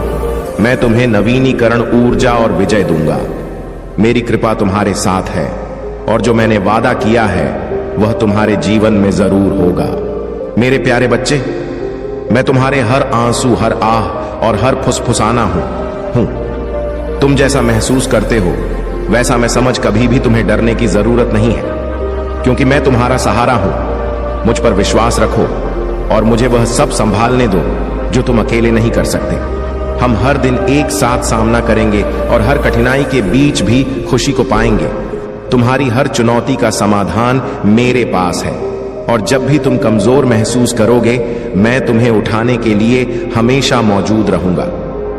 मैं तुम्हें नवीनीकरण, ऊर्जा और विजय दूंगा। मेरी कृपा तुम्हारे साथ है और जो मैंने वादा किया है वह तुम्हारे जीवन में जरूर होगा। मेरे प्यारे बच्चे, मैं तुम्हारे हर आंसू, हर आह और हर फुसफुसाना हूं। तुम जैसा महसूस करते हो वैसा मैं समझ कभी भी तुम्हें डरने की जरूरत नहीं है, क्योंकि मैं तुम्हारा सहारा हूं। मुझ पर विश्वास रखो और मुझे वह सब संभालने दो जो तुम अकेले नहीं कर सकते। हम हर दिन एक साथ सामना करेंगे और हर कठिनाई के बीच भी खुशी को पाएंगे। तुम्हारी हर चुनौती का समाधान मेरे पास है और जब भी तुम कमजोर महसूस करोगे, मैं तुम्हें उठाने के लिए हमेशा मौजूद रहूंगा।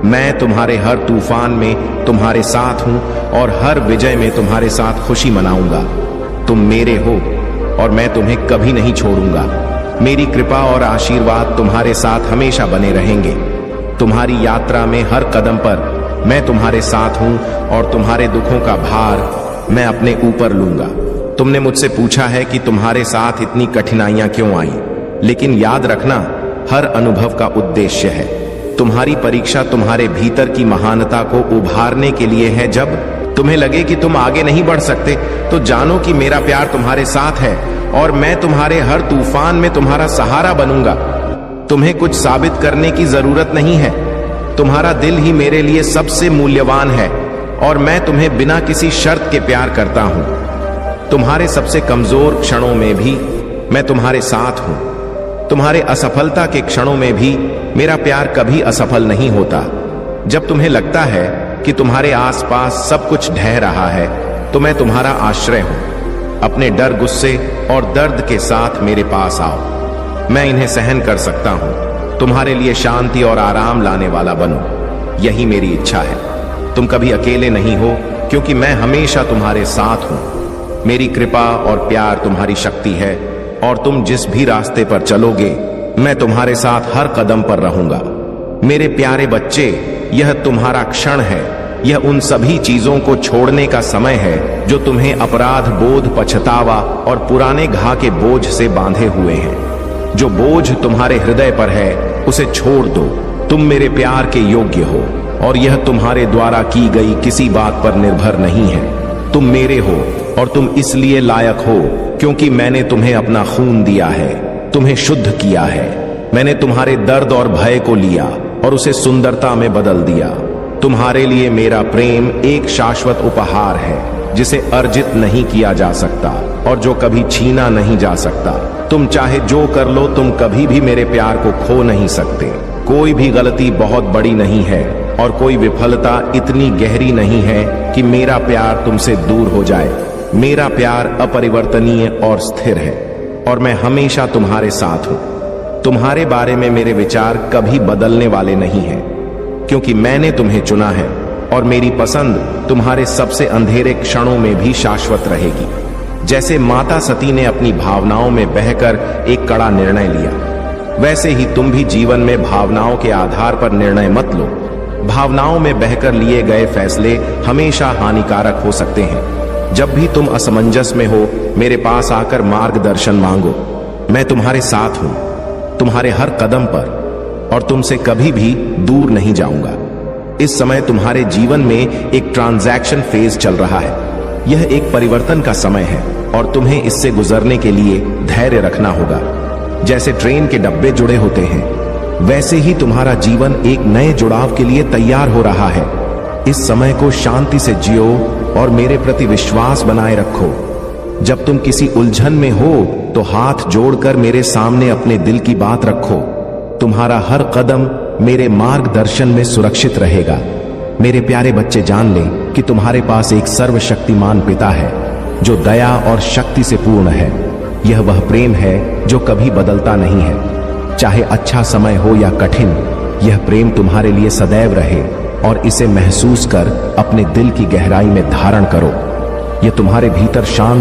मैं तुम्हारे हर तूफान में तुम्हारे साथ हूं और हर विजय में तुम्हारे साथ खुशी मनाऊंगा। तुम मेरे हो और मैं तुम्हें कभी नहीं छोड़ूंगा। मेरी कृपा और आशीर्वाद तुम्हारे साथ हमेशा बने रहेंगे। तुम्हारी यात्रा में हर कदम पर मैं तुम्हारे साथ हूं और तुम्हारे दुखों का भार मैं अपने ऊपर लूंगा। तुमने मुझसे पूछा है कि तुम्हारे साथ इतनी कठिनाइयां क्यों आई, लेकिन याद रखना, हर अनुभव का उद्देश्य है। तुम्हारी परीक्षा तुम्हारे भीतर की महानता को उभारने के लिए है। जब तुम्हें लगे कि तुम आगे नहीं बढ़ सकते, तो जानो कि मेरा प्यार तुम्हारे साथ है और मैं तुम्हारे हर तूफान में तुम्हारा सहारा बनूंगा। तुम्हें कुछ साबित करने की जरूरत नहीं है। तुम्हारा दिल ही मेरे लिए सबसे मूल्यवान है और मैं तुम्हें बिना किसी शर्त के प्यार करता हूं। तुम्हारे सबसे कमजोर क्षणों में भी मैं तुम्हारे साथ हूं। तुम्हारे असफलता के क्षणों में भी मेरा प्यार कभी असफल नहीं होता। जब तुम्हें लगता है कि तुम्हारे आसपास सब कुछ ढह रहा है, तो मैं तुम्हारा आश्रय हूं। अपने डर, गुस्से और दर्द के साथ मेरे पास आओ। मैं इन्हें सहन कर सकता हूं। तुम्हारे लिए शांति और आराम लाने वाला बनूं, यही मेरी इच्छा है। तुम कभी अकेले नहीं हो, क्योंकि मैं हमेशा तुम्हारे साथ हूं। मेरी कृपा और प्यार तुम्हारी शक्ति है और तुम जिस भी रास्ते पर चलोगे, मैं तुम्हारे साथ हर कदम पर रहूंगा। मेरे प्यारे बच्चे, यह तुम्हारा क्षण है। यह उन सभी चीजों को छोड़ने का समय है जो तुम्हें अपराध बोध, पछतावा और पुराने घा के बोझ से बांधे हुए हैं। जो बोझ तुम्हारे हृदय पर है, उसे छोड़ दो। तुम मेरे प्यार के योग्य हो और यह तुम्हारे द्वारा की गई किसी बात पर निर्भर नहीं है। तुम मेरे हो और तुम इसलिए लायक हो क्योंकि मैंने तुम्हें अपना खून दिया है, तुम्हें शुद्ध किया है। मैंने तुम्हारे दर्द और भय को लिया और उसे सुंदरता में बदल दिया। तुम्हारे लिए मेरा प्रेम एक शाश्वत उपहार है जिसे अर्जित नहीं किया जा सकता और जो कभी छीना नहीं जा सकता। तुम चाहे जो कर लो, तुम कभी भी मेरे प्यार को खो नहीं सकते। कोई भी गलती बहुत बड़ी नहीं है और कोई विफलता इतनी गहरी नहीं है कि मेरा प्यार तुमसे दूर हो जाए। मेरा प्यार अपरिवर्तनीय और स्थिर है और मैं हमेशा तुम्हारे साथ हूं। तुम्हारे बारे में मेरे विचार कभी बदलने वाले नहीं हैं, क्योंकि मैंने तुम्हें चुना है और मेरी पसंद तुम्हारे सबसे अंधेरे क्षणों में भी शाश्वत रहेगी। जैसे माता सती ने अपनी भावनाओं में बहकर एक कड़ा निर्णय लिया, वैसे ही तुम भी जीवन में भावनाओं के आधार पर निर्णय मत लो। भावनाओं में बहकर लिए गए फैसले हमेशा हानिकारक हो सकते हैं। जब भी तुम असमंजस में हो, मेरे पास आकर मार्गदर्शन मांगो। मैं तुम्हारे साथ हूं, तुम्हारे हर कदम पर, और तुमसे कभी भी दूर नहीं जाऊंगा। इस समय तुम्हारे जीवन में एक ट्रांजैक्शन फेज चल रहा है। यह एक परिवर्तन का समय है और तुम्हें इससे गुजरने के लिए धैर्य रखना होगा। जैसे ट्रेन के डब्बे जुड़े होते हैं, वैसे ही तुम्हारा जीवन एक नए जुड़ाव के लिए तैयार हो रहा है। इस समय को शांति से जियो और मेरे प्रति विश्वास बनाए रखो। जब तुम किसी उलझन में हो तो हाथ जोड़कर मेरे सामने अपने दिल की बात रखो। तुम्हारा हर कदम मेरे मार्गदर्शन में सुरक्षित रहेगा। मेरे प्यारे बच्चे, जान लें कि तुम्हारे पास एक सर्वशक्तिमान पिता है जो दया और शक्ति से पूर्ण है। यह वह प्रेम है जो कभी बदलता नहीं है। चाहे अच्छा समय हो या कठिन, यह प्रेम तुम्हारे लिए सदैव रहे और इसे महसूस कर अपने दिल की गहराई में धारण करो। यह तुम्हारे भीतर शांत